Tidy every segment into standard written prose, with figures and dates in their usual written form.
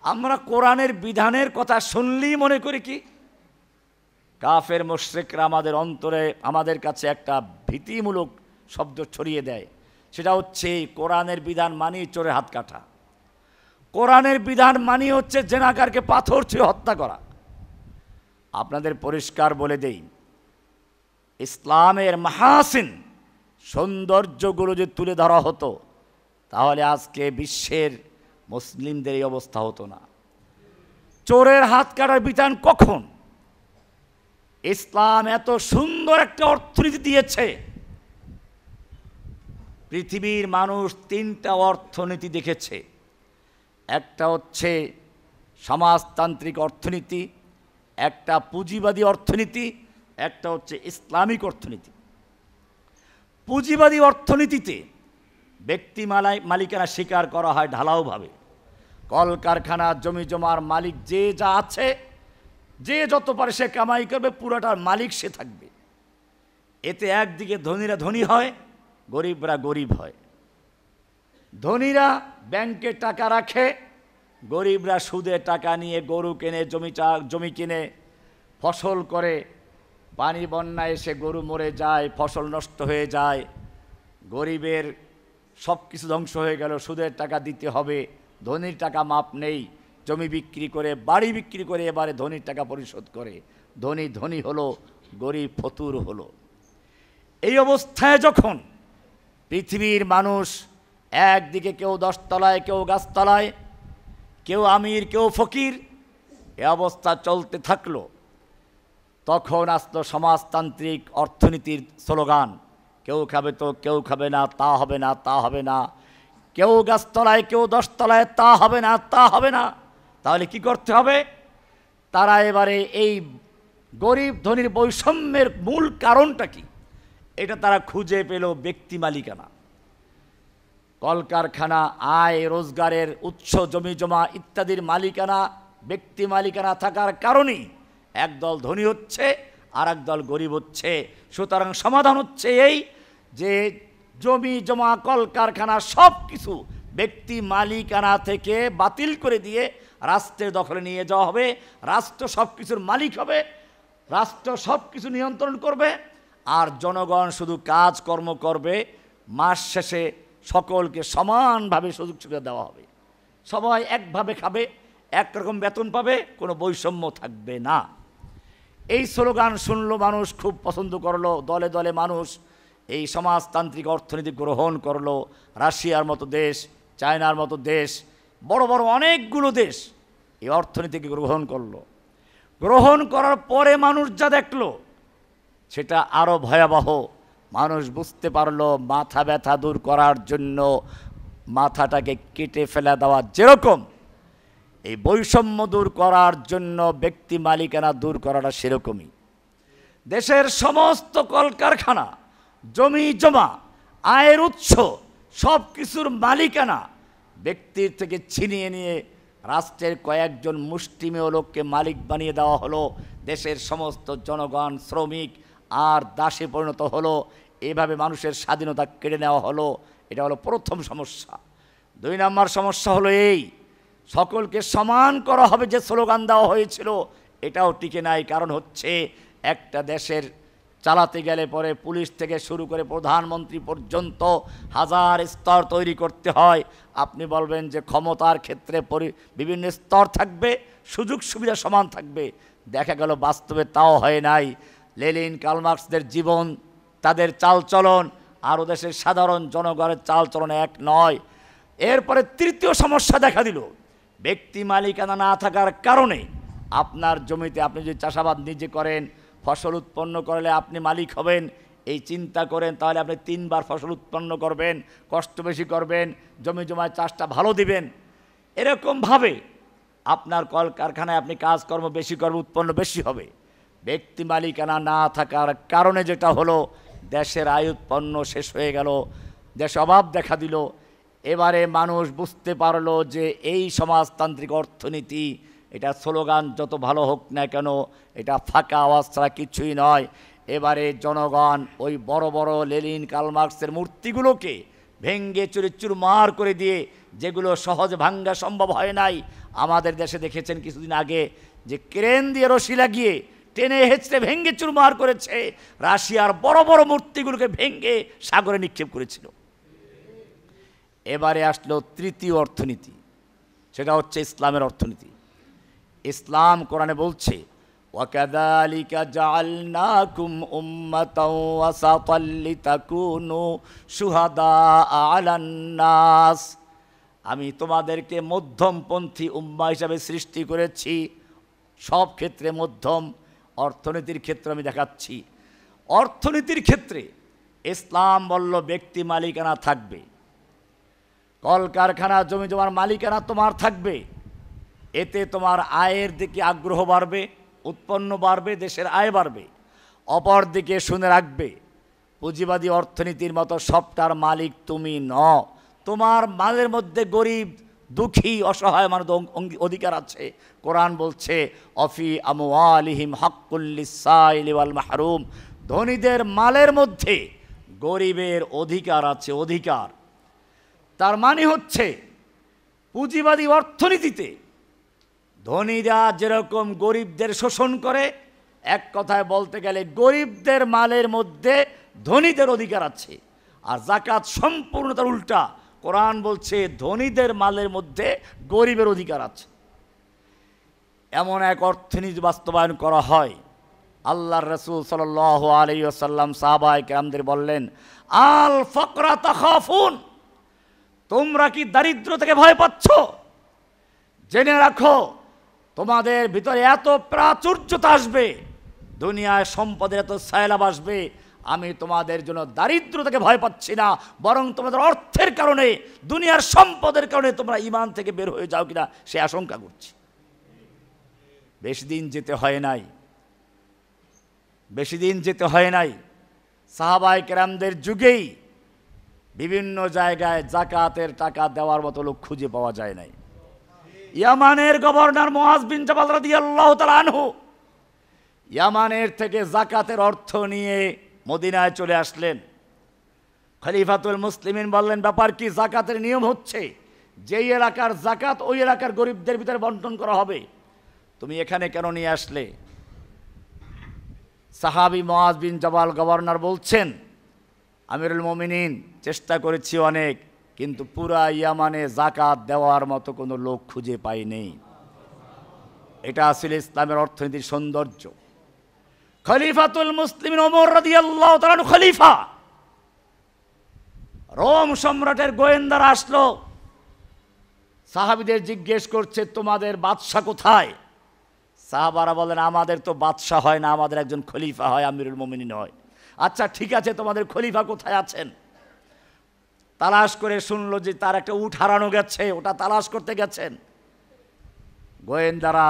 আমরা কোরআনের বিধানের কথা শুনলেই মনে করি কি কাফের মুশরিকরা আমাদের অন্তরে আমাদের কাছে একটা ভীতিমূলক শব্দ ছড়িয়ে দেয়। সেটা হচ্ছে কোরআনের বিধান মানি চোরের হাত কাটা, কোরআনের বিধান মানি হচ্ছে জেনাকারকে পাথর ছুঁয়ে হত্যা করা। আপনাদের পরিষ্কার বলে দেই, ইসলামের মাহাসিন সৌন্দর্যগুলো যদি তুলে ধরা হতো তাহলে আজকে বিশ্বের মুসলিমদের এই অবস্থা হতো না। চোরের হাত কাটার বিধান কখন? ইসলাম এত সুন্দর একটা অর্থনীতি দিয়েছে, পৃথিবীর মানুষ তিনটা অর্থনীতি দেখেছে। একটা হচ্ছে সমাজতান্ত্রিক অর্থনীতি, একটা পুঁজিবাদী অর্থনীতি, একটা হচ্ছে ইসলামিক অর্থনীতি। পুঁজিবাদী অর্থনীতিতে ব্যক্তি মালিকানা স্বীকার করা হয় ঢালাওভাবে। কলকারখানা জমি জমার মালিক যে যা আছে, যে যত পারে সে কামাই করবে, পুরোটার মালিক সে থাকবে। এতে একদিকে ধনীরা ধনী হয়, গরিবরা গরিব হয়। ধনীরা ব্যাংকে টাকা রাখে, গরিবরা সুদে টাকা নিয়ে গরু কেনে, জমি কিনে, ফসল করে। পানি বন্যা এসে গরু মরে যায়, ফসল নষ্ট হয়ে যায়, গরিবের সব কিছু ধ্বংস হয়ে গেল, সুদের টাকা দিতে হবে, ধনীর টাকা মাপ নেই, জমি বিক্রি করে, বাড়ি বিক্রি করে এবারে ধনীর টাকা পরিশোধ করে। ধনী ধনী হলো, গরিব ফতুর হলো। এই অবস্থায় যখন পৃথিবীর মানুষ একদিকে কেউ 10 তলায়, কেউ গাছতলায়, কেউ আমির, কেউ ফকির, এ অবস্থা চলতে থাকলো, তখন আসলো সমাজতান্ত্রিক অর্থনীতির স্লোগান, কেউ খাবে তো কেউ খাবে না, তা হবে না, তা হবে না। কেউ গাছতলায়, কেউ 10 তলায়, তা হবে না, তা হবে না। তাহলে কি করতে হবে? তারা এবারে এই গরিব ধনীর বৈষম্যের মূল কারণটা কি, এটা তারা খুঁজে পেল ব্যক্তি মালিকানা। কলকারখানা, আয় রোজগারের উৎস, জমি জমা ইত্যাদির মালিকানা, ব্যক্তি মালিকানা থাকার কারণেই একদল ধনী হচ্ছে আর একদল গরিব হচ্ছে। সুতরাং সমাধান হচ্ছে এই যে জমি জমা কলকারখানা সব কিছু ব্যক্তি মালিকানা থেকে বাতিল করে দিয়ে রাষ্ট্রের দখলে নিয়ে যাওয়া হবে। রাষ্ট্র সব কিছুর মালিক হবে, রাষ্ট্র সব কিছু নিয়ন্ত্রণ করবে, আর জনগণ শুধু কাজকর্ম করবে। মাস শেষে সকলকে সমানভাবে সুযোগ সুবিধা দেওয়া হবে, সবাই একভাবে খাবে, একরকম বেতন পাবে, কোনো বৈষম্য থাকবে না। এই স্লোগান শুনলো মানুষ, খুব পছন্দ করলো। দলে দলে মানুষ এই সমাজতান্ত্রিক অর্থনীতি গ্রহণ করলো। রাশিয়ার মতো দেশ, চায়নার মতো দেশ, বড় বড় অনেকগুলো দেশ এই অর্থনীতিকে গ্রহণ করলো। গ্রহণ করার পরে মানুষ যা দেখলো সেটা আরও ভয়াবহ। মানুষ বুঝতে পারলো মাথা ব্যথা দূর করার জন্য মাথাটাকে কেটে ফেলে দেওয়া যেরকম, এই বৈষম্য দূর করার জন্য ব্যক্তি মালিকানা দূর করাটা সেরকমই। দেশের সমস্ত কলকারখানা, জমি জমা, আয়ের উৎস সব কিছুর মালিকানা ব্যক্তির থেকে ছিনিয়ে নিয়ে রাষ্ট্রের কয়েকজন মুষ্টিমেয় লোককে মালিক বানিয়ে দেওয়া হলো। দেশের সমস্ত জনগণ শ্রমিক আর দাসে পরিণত হলো। এভাবে মানুষের স্বাধীনতা কেড়ে নেওয়া হলো। এটা হলো প্রথম সমস্যা। 2 নম্বর সমস্যা হলো এই, সকলকে সমান করা হবে যে স্লোগান দেওয়া হয়েছিল, এটাও টিকে নাই। কারণ হচ্ছে একটা দেশের চালাতে গেলে পরে পুলিশ থেকে শুরু করে প্রধানমন্ত্রী পর্যন্ত হাজার স্তর তৈরি করতে হয়। আপনি বলবেন যে ক্ষমতার ক্ষেত্রে বিভিন্ন স্তর থাকবে, সুযোগ সুবিধা সমান থাকবে। দেখা গেল বাস্তবে তাও হয় নাই। লেনিন, কার্ল মার্কসদের জীবন, তাদের চালচলন আর দেশের সাধারণ জনগণের চালচলন এক নয়। এরপরে তৃতীয় সমস্যা দেখা দিল, ব্যক্তি মালিকানা না থাকার কারণে আপনার জমিতে আপনি যদি চাষাবাদ নিজে করেন, ফসল উৎপন্ন করলে আপনি মালিক হবেন, এই চিন্তা করেন, তাহলে আপনি 3 বার ফসল উৎপন্ন করবেন, কষ্ট বেশি করবেন, জমি জমায় চাষটা ভালো দিবেন। এরকমভাবে আপনার কলকারখানায় আপনি কাজকর্ম বেশি করবে, উৎপন্ন বেশি হবে। ব্যক্তি মালিকানা না থাকার কারণে যেটা হলো, দেশের আয় উৎপন্ন শেষ হয়ে গেল, দেশে অভাব দেখা দিল। এবারে মানুষ বুঝতে পারলো যে এই সমাজতান্ত্রিক অর্থনীতি, এটা স্লোগান যত ভালো হোক না কেন, এটা ফাঁকা আওয়াজ ছাড়া কিছুই নয়। এবারে জনগণ ওই বড় বড় লেনিন, কার্ল মার্কসের মূর্তিগুলোকে ভেঙ্গে চুরমার করে দিয়ে, যেগুলো সহজে ভাঙ্গা সম্ভব হয় নাই। আমাদের দেশে দেখেছেন কিছুদিন আগে যে ক্রেন দিয়ে রশি লাগিয়ে টেনে হেঁচড়ে ভেঙ্গে চুরমার করেছে, রাশিয়ার বড় বড় মূর্তিগুলোকে ভেঙ্গে সাগরে নিক্ষেপ করেছিল। এবারে আসলো তৃতীয় অর্থনীতি, সেটা হচ্ছে ইসলামের অর্থনীতি। ইসলাম কোরআনে বলছে, ওয়াকাযালিকা জাআলনাকুম উম্মাতাও ওয়াসাতাল লিতাকুনু শুহাদা আলান নাস। আমি তোমাদেরকে মধ্যমপন্থী উম্মাহ হিসাবে সৃষ্টি করেছি। সব ক্ষেত্রে মধ্যম। অর্থনীতির ক্ষেত্রে আমি দেখাচ্ছি, অর্থনীতির ক্ষেত্রে ইসলাম বলল ব্যক্তি মালিকানা থাকবে, কলকারখানা জমি জমার মালিকানা তোমার থাকবে। এতে তোমার আয়ের দিকে আগ্রহ বাড়বে, উৎপন্ন বাড়বে, দেশের আয় বাড়বে। অপর দিকে শুনে রাখবে, পুঁজিবাদী অর্থনীতির মতো সবটার মালিক তুমি নও। তোমার মালের মধ্যে গরিব, দুঃখী, অসহায় মানুষ অধিকার আছে। কোরআন বলছে, অফি আমওয়ালিহিম হাক্কুল লিসাইলি ওয়াল মাহরুম। ধনীদের মালের মধ্যে গরিবের অধিকার আছে, অধিকার। তার মানে হচ্ছে পুঁজিবাদী অর্থনীতিতে ধনীরা যেরকম গরিবদের শোষণ করে, এক কথায় বলতে গেলে গরিবদের মালের মধ্যে ধনীদের অধিকার আছে। আর যাকাত সম্পূর্ণ তার উল্টা। কোরআন বলছে ধনীদের মালের মধ্যে গরিবের অধিকার আছে। এমন এক অর্থনীতি বাস্তবায়ন করা হয়। আল্লাহর রাসূল সাল্লাল্লাহু আলাইহি ওয়াসাল্লাম সাহাবায়ে কেরামদের বললেন, আল ফাকরা তাখাফুন, তোমরা কি দারিদ্র থেকে ভয় পাচ্ছ? জেনে রাখো, তোমাদের ভিতরে এত প্রাচুর্যতা আসবে, দুনিয়ায় সম্পদের এত সায়লাব আসবে, আমি তোমাদের জন্য দারিদ্র থেকে ভয় পাচ্ছি না, বরং তোমাদের অর্থের কারণে, দুনিয়ার সম্পদের কারণে তোমরা ঈমান থেকে বের হয়ে যাও কিনা সে আশঙ্কা করছি। বেশি দিন যেতে হয় নাই, বেশি দিন যেতে হয় নাই। সাহাবায়ে কেরামদের যুগেই বিভিন্ন জায়গায় যাকাতের টাকা দেওয়ার মতো লোক খুঁজে পাওয়া যায় নাই। ইয়ামানের গভর্নর মুআজ বিন জাবাল রাদিয়াল্লাহু তাআলা আনহু ইয়ামানের থেকে যাকাতের অর্থ নিয়ে মদিনায় চলে আসলেন। খলিফাতুল মুসলিমিন বললেন, ব্যাপার কি? যাকাতের নিয়ম হচ্ছে যেই এলাকার যাকাত ওই এলাকার গরিবদের ভিতরে বন্টন করা হবে, তুমি এখানে কেন নিয়ে আসলে? সাহাবী মুআজ বিন জাবাল গভর্নর বলছেন, আমিরুল মুমিনিন, চেষ্টা করেছি অনেক, কিন্তু পুরা ইয়ামানে যাকাত দেওয়ার মতো কোনো লোক খুঁজে পাই নেই। এটা আসলে ইসলামের অর্থনীতির সৌন্দর্য। খলিফাতুল মুসলিমিন ওমর রাদিয়াল্লাহু তাআলা আনহু খলিফা। রোম সম্রাটের গোয়েন্দারা আসলো, সাহাবীদের জিজ্ঞেস করছে, তোমাদের বাদশা কোথায়? সাহাবারা বলেন, আমাদের তো বাদশা হয় না, আমাদের একজন খলিফা হয়, আমিরুল মুমিনিন হয়। আচ্ছা ঠিক আছে, তোমাদের খলিফা কোথায় আছেন? তালাশ করে শুনলো যে তার একটা উট হারানো গেছে, ওটা তালাশ করতে গেছেন। গোয়েন্দারা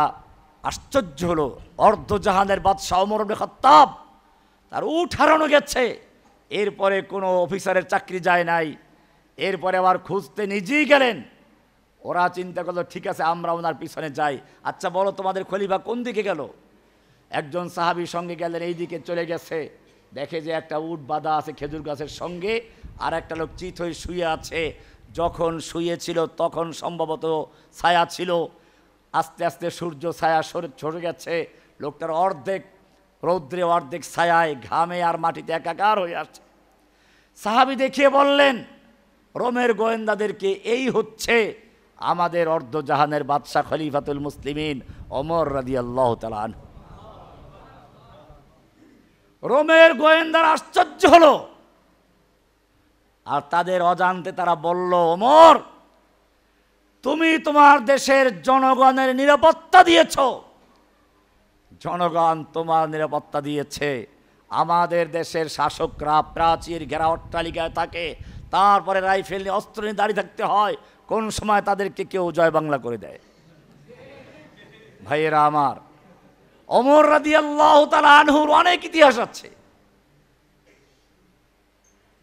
আশ্চর্য হলো, অর্ধজাহানের বাদশা ওমর ইবনে খাত্তাব, তার উট হারানো গেছে। এরপরে কোনো অফিসারের চাকরি যায় নাই, এরপরে আবার খুঁজতে নিজেই গেলেন। ওরা চিন্তা করলো, ঠিক আছে আমরা ওনার পিছনে যাই। আচ্ছা বলো, তোমাদের খলিফা কোন দিকে গেল? একজন সাহাবীর সঙ্গে গেলেন, এই দিকে চলে গেছে। দেখে যে একটা উট বাঁধা আছে খেজুর গাছের সঙ্গে, আর একটা লোক চিত হয়ে শুয়ে আছে। যখন শুয়েছিল তখন সম্ভবত ছায়া ছিল, আস্তে আস্তে সূর্য ছায়া সরে গেছে, লোকটার অর্ধেক রৌদ্রে অর্ধেক ছায়ায়, ঘামে আর মাটিতে একাকার হয়ে আসছে। সাহাবী দেখিয়ে বললেন রোমের গোয়েন্দাদেরকে, এই হচ্ছে আমাদের অর্ধজাহানের বাদশা খলিফাতুল মুসলিমিন ওমর রাদিয়াল্লাহু তাআলা আনহু। রোমের গোয়েন্দারা আশ্চর্য হলো, আর তাদের অজান্তে তারা বলল, ওমর তুমি তোমার দেশের জনগণের নিরাপত্তা দিয়েছ, জনগণ তোমার নিরাপত্তা দিয়েছে। আমাদের দেশের শাসকরা প্রাচীর ঘেরা অট্টালিকায় থাকে, তারপরে রাইফেল নিয়ে অস্ত্র নিয়ে দাঁড়িয়ে থাকতে হয়, কোন সময় তাদেরকে কেউ জয় বাংলা করে দেয়। ভাইয়েরা আমার, ওমর রাদিয়াল্লাহু তাআলা আনহুর অনেক ইতিহাস আছে।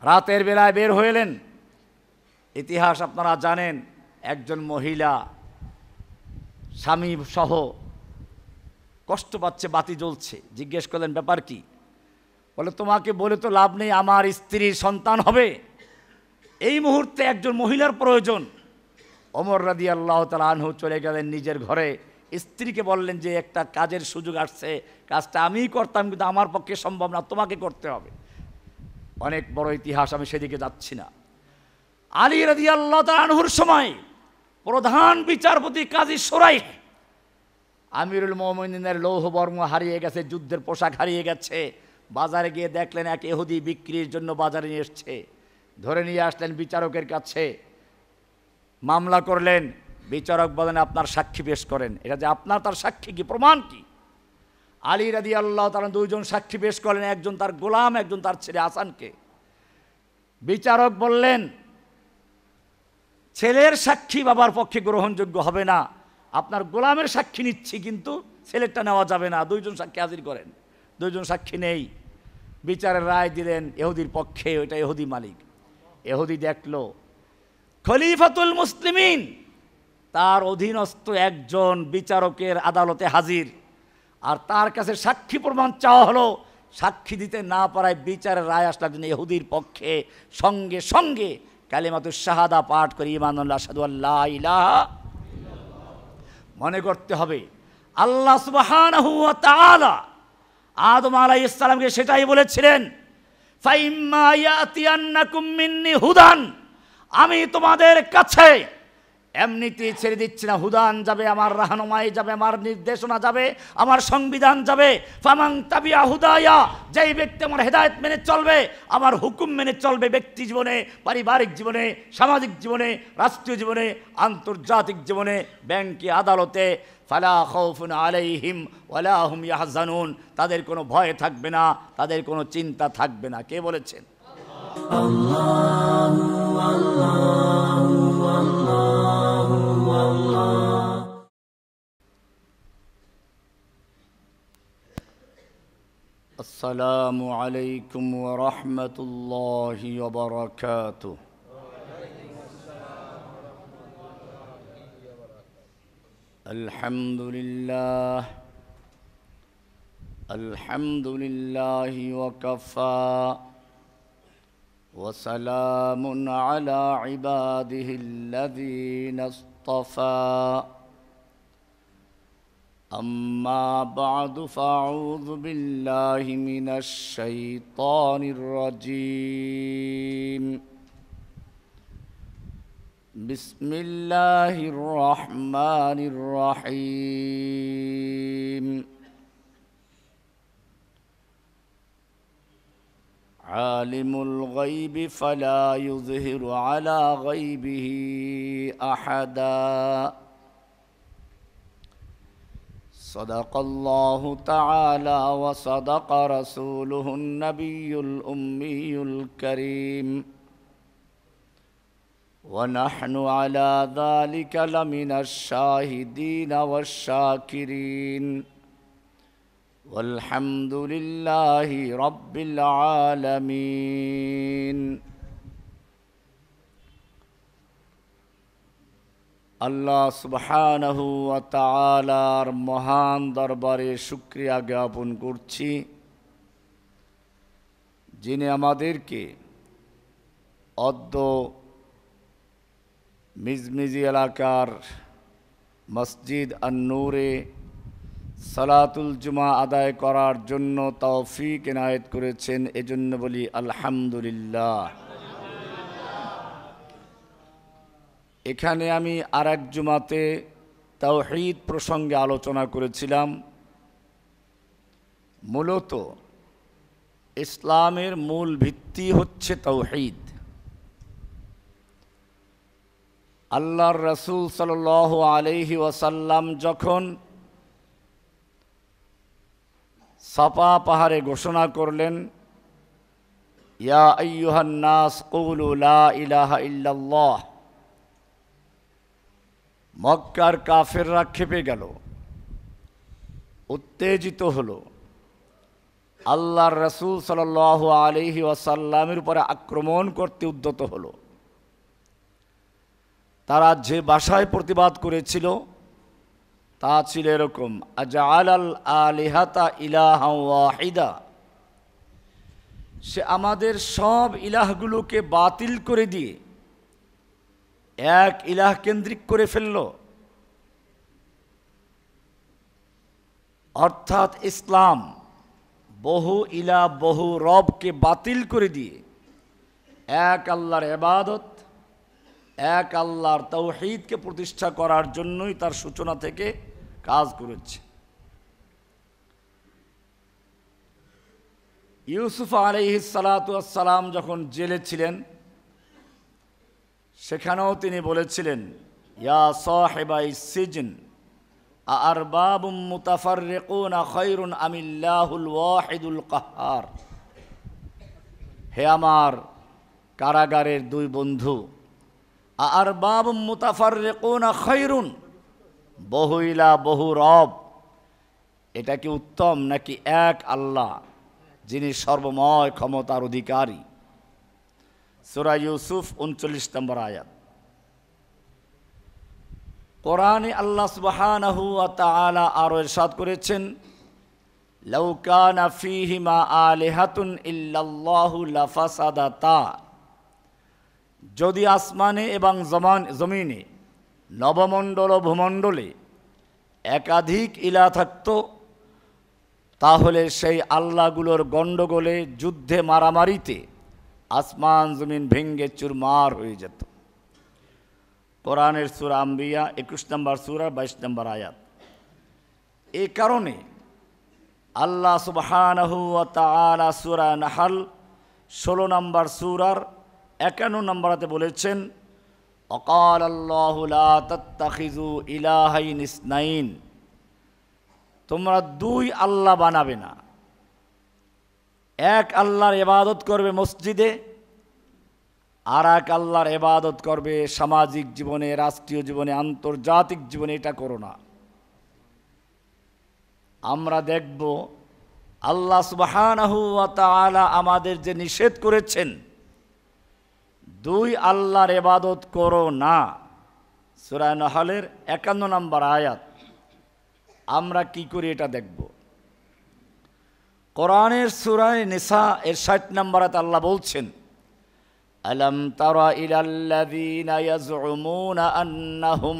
রাতের বেলায় বের হইলেন, ইতিহাস আপনারা জানেন, একজন মহিলা স্বামী সহ কষ্ট পাচ্ছে, বাতি জ্বলছে। জিজ্ঞেস করলেন, ব্যাপার কি? বলে, তোমাকে বলে তো লাভ নেই, আমার স্ত্রীর সন্তান হবে। এই মুহূর্তে একজন মহিলার প্রয়োজন। ওমর রাদিয়াল্লাহু তাআলা আনহু চলে গেলেন নিজের ঘরে, স্ত্রীকে বললেন যে একটা কাজের সুযোগ আসছে, কাজটা আমিই করতাম কিন্তু আমার পক্ষে সম্ভব না, তোমাকে করতে হবে। অনেক বড় ইতিহাস, আমি সেদিকে যাচ্ছি না। আলী রাদিয়াল্লাহু তাআলা আনহুর সময় প্রধান বিচারপতি কাজী শোরাইহ, আমিরুল মুমিনিনের লৌহবর্ম হারিয়ে গেছে, যুদ্ধের পোশাক হারিয়ে গেছে। বাজারে গিয়ে দেখলেন এক ইহুদি বিক্রির জন্য বাজারে নিয়ে এসছে, ধরে নিয়ে আসলেন বিচারকের কাছে, মামলা করলেন। বিচারক বলেন আপনার সাক্ষী পেশ করেন। এটা যে আপনার, তার সাক্ষী কি, প্রমাণ কি? আলী রাদিয়াল্লাহু তাআলা দুইজন সাক্ষী পেশ করলেন, একজন তার গোলাম, একজন তার ছেলে হাসানকে। বিচারক বললেন ছেলের সাক্ষী বাবার পক্ষে গ্রহণযোগ্য হবে না, আপনার গোলামের সাক্ষী নিচ্ছি, কিন্তু ছেলেরটা নেওয়া যাবে না। দুইজন সাক্ষী হাজির করেন, দুইজন সাক্ষী নেই। বিচারের রায় দিলেন ইহুদির পক্ষে, ওইটা ইহুদি মালিক। ইহুদি দেখলো খলিফাতুল মুসলিমিন, তার অধীনস্থ একজন বিচারকের আদালতে হাজির, আর তার কাছে সাক্ষী প্রমাণ চাওয়া হলো। সাক্ষী দিতে না পারায় বিচারের রায় আসলার জন্য ইহুদির পক্ষে সঙ্গে সঙ্গে কালিমাতুশ শাহাদা পাঠ করে ঈমানুল্লাহ আশহাদু আল্লা ইলাহা, মনে করতে হবে আল্লাহ সুবহানাহু ওয়া তাআলা আদম আলাইহিস সালামকে সেটাই বলেছিলেন, ফাইম্মা ইয়াতিয়ান্নাকুম মিন্নি হুদান, আমি তোমাদের কাছে এমনিতেই ছেড়ে দিচ্ছি না, হুদান যাবে, আমার রাহনুমাই যাবে, আমার নির্দেশনা যাবে, আমার সংবিধান যাবে। ফামান তাবিয়া হুদায়া, যেই ব্যক্তি আমার হেদায়েত মেনে চলবে, আমার হুকুম মেনে চলবে, ব্যক্তি জীবনে, পারিবারিক জীবনে, সামাজিক জীবনে, রাষ্ট্রীয় জীবনে, আন্তর্জাতিক জীবনে, ব্যাংকে, আদালতে, ফালা খাউফুন আলাইহিম ওয়ালা হুম ইয়াহজানুন, তাদের কোনো ভয় থাকবে না, তাদের কোনো চিন্তা থাকবে না। কে বলেছেন? আল্লাহু আল্লাহু আল্লাহু আল্লাহ। আসসালামু আলাইকুম ওয়া রাহমাতুল্লাহি ওয়া বারাকাতুহু। আলহামদুলিল্লাহ, আলহামদুলিল্লাহি ওয়া কাফা وسلام على عباده الذين اصطفى أما بعد فأعوذ بالله من الشيطان الرجيم بسم الله الرحمن الرحيم عالم الغيب فلا يظهر على غيبه أحدا صدق الله تعالى وصدق رسوله النبي الأمي الكريم ونحن على ذلك لمن الشاهدين والشاكرين والحمد لله رب العالمين। আল্লাহ সুবহানাহু ওয়া তাআলার মহান দরবারে শুকরিয়া জ্ঞাপন করছি, যিনি আমাদেরকে অদ্য মিজমিজি এলাকার মসজিদ আন-নূরে সালাতুল জুমা আদায় করার জন্য তৌফিক এনায়েত করেছেন, এজন্য বলি আলহামদুলিল্লাহ। এখানে আমি আরেক জুমাতে তাওহীদ প্রসঙ্গে আলোচনা করেছিলাম। মূলত ইসলামের মূল ভিত্তি হচ্ছে তাওহীদ। আল্লাহর রাসূল সাল্লাল্লাহু আলাইহি ওয়াসাল্লাম যখন সাফা পাহাড়ে ঘোষণা করলেন, ইয়া আইয়ুহান নাস কুলু লা ইলাহা ইল্লাল্লাহ, মক্কার কাফেররা ক্ষেপে গেল, উত্তেজিত হলো, আল্লাহর রাসূল সাল্লাল্লাহু আলাইহি ওয়াসাল্লামের উপরে আক্রমণ করতে উদ্যত হলো। তারা যে ভাষায় প্রতিবাদ করেছিল তা ছিল এরকম, আজআলাল আলিহাতা ইলাহান ওয়াহিদা, সে আমাদের সব ইলাহগুলোকে বাতিল করে দিয়ে এক ইলাহ কেন্দ্রিক করে ফেলল। অর্থাৎ ইসলাম বহু ইলাহ বহু রবকে বাতিল করে দিয়ে এক আল্লাহর ইবাদত, এক আল্লাহর তাওহীদকে প্রতিষ্ঠা করার জন্যই তার সূচনা থেকে কাজ করেছে। ইউসুফ আলাইহিস সালাতু ওয়াস সালাম যখন জেলে ছিলেন, সেখানেও তিনি বলেছিলেন, ইয়া সাহিবাই সিজন আরবাবুম মুতাফাররিকুনা খায়রুন আমিল্লাহুল ওয়াহিদুল কাহ্হার। হে আমার কারাগারের দুই বন্ধু, আরবাবুম মুতাফাররিকুনা খায়রুন, বহু ইলাহ বহু রব, এটা কি উত্তম নাকি এক আল্লাহ যিনি সর্বময় ক্ষমতার অধিকারী? সূরা ইউসুফ 39 নম্বর আয়াত। কোরআনে আল্লাহ সুবহানাহু ওয়া তাআলা আরো ইরশাদ করেছেন, লাউ কানা ফীহিমা আলিহাতুন ইল্লাল্লাহু লাফাসাদাতা। যদি আসমানে এবং জমিনে, নবমণ্ডল ও ভূমণ্ডলে একাধিক ইলাহ থাকত, তাহলে সেই আল্লাহগুলোর গণ্ডগোলে, যুদ্ধে, মারামারিতে আসমান জমিন ভেঙ্গে চুরমার হয়ে যেত। কোরআনের সূরা আম্বিয়া 21 নম্বর সূরা 22 নম্বর আয়াত। এই কারণে আল্লাহ সুবহানাহু ওয়া তাআলা সূরা নাহল 16 নম্বর সূরার 51 নম্বরাতে বলেছেন, ওয়াকাল আল্লাহু লা তাত্তাখিযু ইলাহাইন ইসনাইন, তোমরা দুই আল্লাহ বানাবে না। এক আল্লাহর ইবাদত করবে মসজিদে, আর এক আল্লাহর ইবাদত করবে সামাজিক জীবনে, রাষ্ট্রীয় জীবনে, আন্তর্জাতিক জীবনে। এটা করো না। আমরা দেখব আল্লাহ সুবহানাহু ওয়া তাআলা আমাদের যে নিষেধ করেছেন, দুই আল্লাহর ইবাদত করো না, সূরা নাহলের 51 নম্বর আয়াত। আমরা কি করি এটা দেখব। কোরআনের সূরা নিসা এর 60 নম্বর আয়াতে আল্লাহ বলছেন, আলম তারা ইলাল্লাযীনা ইয়াজউমুনা আন্নাহুম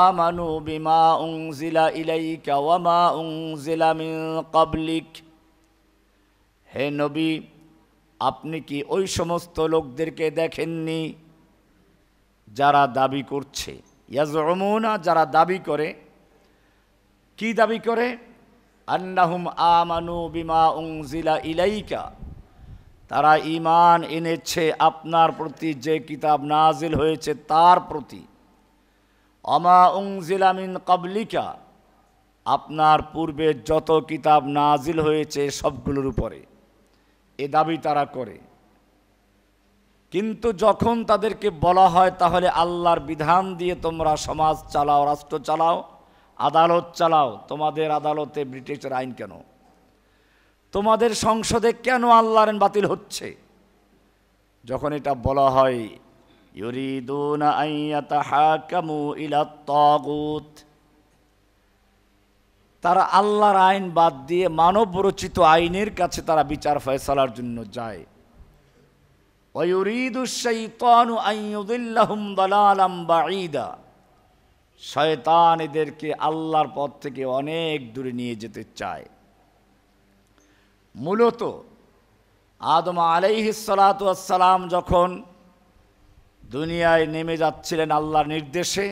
আমানু বিমা উনজিলা ইলাইকা ওয়া মা উনজিলা মিন ক্বাবলিক। হে নবী, আপনি কি ওই সমস্ত লোকদেরকে দেখেননি যারা দাবি করছে, ইয়াজউমুনা, যারা দাবি করে, কি দাবি করে? আন্নাহুম আমানু বিমা উনজিলা ইলাইকা, তারা ঈমান এনেছে আপনার প্রতি যে কিতাব নাজিল হয়েছে তার প্রতি। ওমা উনজিলা মিন ক্বাবলিকা, আপনার পূর্বে যত কিতাব নাজিল হয়েছে সবগুলোর উপরে। এ দাবি তারা করে। কিন্তু যখন তাদেরকে বলা হয় তাহলে আল্লাহর বিধান দিয়ে তোমরা সমাজ চালাও, রাষ্ট্র চালাও, আদালত চালাও, তোমাদের আদালতে ব্রিটিশের আইন কেন? তোমাদের সংসদে কেন আল্লাহর আইন বাতিল হচ্ছে? যখন এটা বলা হয়, ইউরিদুনা আন ইয়াতাহাকামু ইলাত তাগুত, তারা আল্লাহর আইন বাদ দিয়ে মানব রচিত আইনের কাছে তারা বিচার ফয়সালার জন্য যায়। ওয়া ইউরিদুশ শাইতানু আন ইউদিল্লাহুম দালালাম বাঈদা, শয়তান এদেরকে আল্লাহর পথ থেকে অনেক দূরে নিয়ে যেতে চায়। মূলত আদম আলাইহিস সালাতু ওয়াস সালাম যখন দুনিয়ায় নেমে যাচ্ছিলেন আল্লাহর নির্দেশে,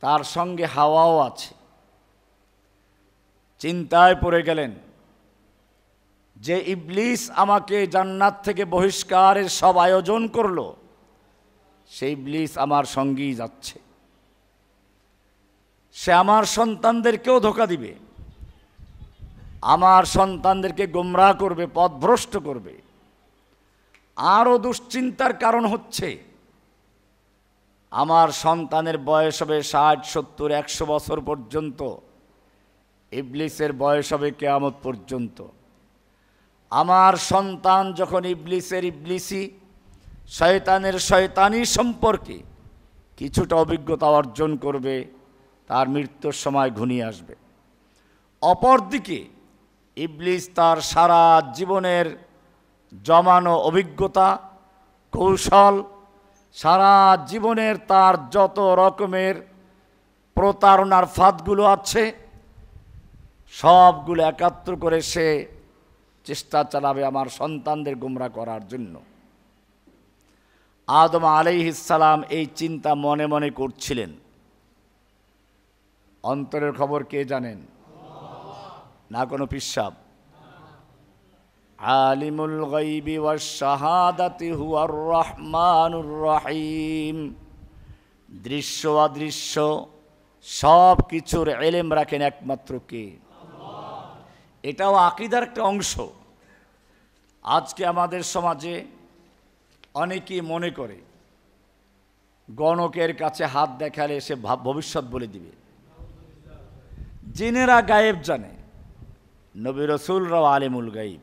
তার সঙ্গে হাওয়াও আছে। চিন্তায় পড়ে গেলেন যে ইবলিস আমাকে জান্নাত থেকে বহিষ্কারের সব আয়োজন করলো, সেই ইবলিস আমার সঙ্গেই যাচ্ছে। সে আমার সন্তানদেরকেও ধোঁকা দিবে, আমার সন্তানদেরকে গোমরাহ করবে, পথভ্রষ্ট করবে। আরও দুশ্চিন্তার কারণ হচ্ছে, আমার সন্তানের বয়স হবে 60, 70, 100 বছর পর্যন্ত, ইবলিসের বয়স হবে কিয়ামত পর্যন্ত। আমার সন্তান যখন ইবলিসের ইবলিসি, শয়তানের শয়তানি সম্পর্কে কিছুটা অভিজ্ঞতা অর্জন করবে, তার মৃত্যুর সময় ঘনিয়ে আসবে। অপরদিকে ইবলিস তার সারা জীবনের জমানো অভিজ্ঞতা, কৌশল, সারা জীবনের তার যত রকমের প্রতারণার ফাঁদগুলো আছে সবগুলো একাত্র করে সে চেষ্টা চালাবে আমার সন্তানদের গোমরা করার জন্য। আদম আলাইহিস সালাম এই চিন্তা মনে মনে করছিলেন। অন্তরের খবর কে জানেন? না কোনো পিশাব? আলিমুল গায়বি ওয়াশ শাহাদাতি হুয়ার রহমানুর রহিম। দৃশ্য অদৃশ্য সব কিছুর ইলম রাখেন একমাত্র কে? এটাও আকীদার একটা অংশ। আজকে আমাদের সমাজে অনেকেই মনে করে গণকের কাছে হাত দেখালে সে ভবিষ্যৎ বলে দিবে। জিনেরা গায়েব জানে, নবী রাসূলরাও আলিমুল গায়ব।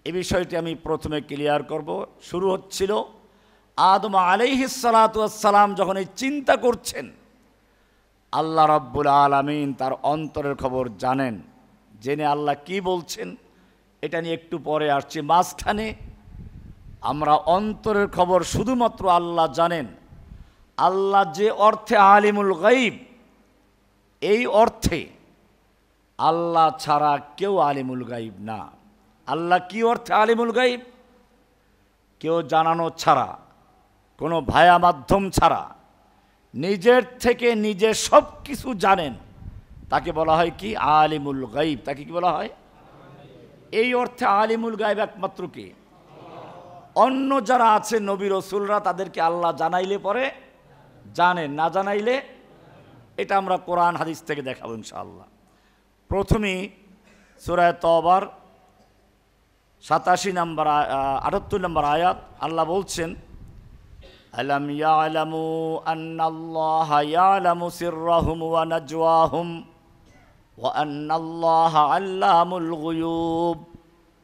এই বিষয়টি আমি প্রথমে ক্লিয়ার করব। শুরু হচ্ছিল আদম আলাইহিস সালাতু ওয়াস সালাম যখন এই চিন্তা করছেন, আল্লাহ রাব্বুল আলামিন তার অন্তরের খবর জানেন। জেনে আল্লাহ কি বলছেন এটা নিয়ে একটু পরে আসছি। মাঝখানে আমরা অন্তরের খবর শুধুমাত্র আল্লাহ জানেন। আল্লাহ যে অর্থে আলিমুল গায়ব, এই অর্থে আল্লাহ ছাড়া কেউ আলিমুল গায়ব না। আল্লাহ কি অর্থে আলিমুল গায়ব? কেউ জানানো ছাড়া, কোনো ভায়া মাধ্যম ছাড়া নিজের থেকে নিজে সব কিছু জানেন, তাকে বলা হয় কি? আলিমুল গায়ব। তাকে কি বলা হয়? এই অর্থে আলিমুল গায়ব একমাত্র কে? অন্য যারা আছে নবী রাসূলরা, তাদেরকে আল্লাহ জানাইলে পরে জানেন, না জানাইলে এটা আমরা কোরআন হাদিস থেকে দেখাবো ইনশাআল্লাহ। প্রথমেই সূরা তওবার 87 নম্বর 78 নম্বর আয়াত আল্লাহ বলছেন, আলাম ইয়ালামু আন্নাল্লাহা ইয়ালামু সিররাহুম ওয়া নাজওয়াহুম ওয়া আন্নাল্লাহা আল্লামুল গুয়ুব।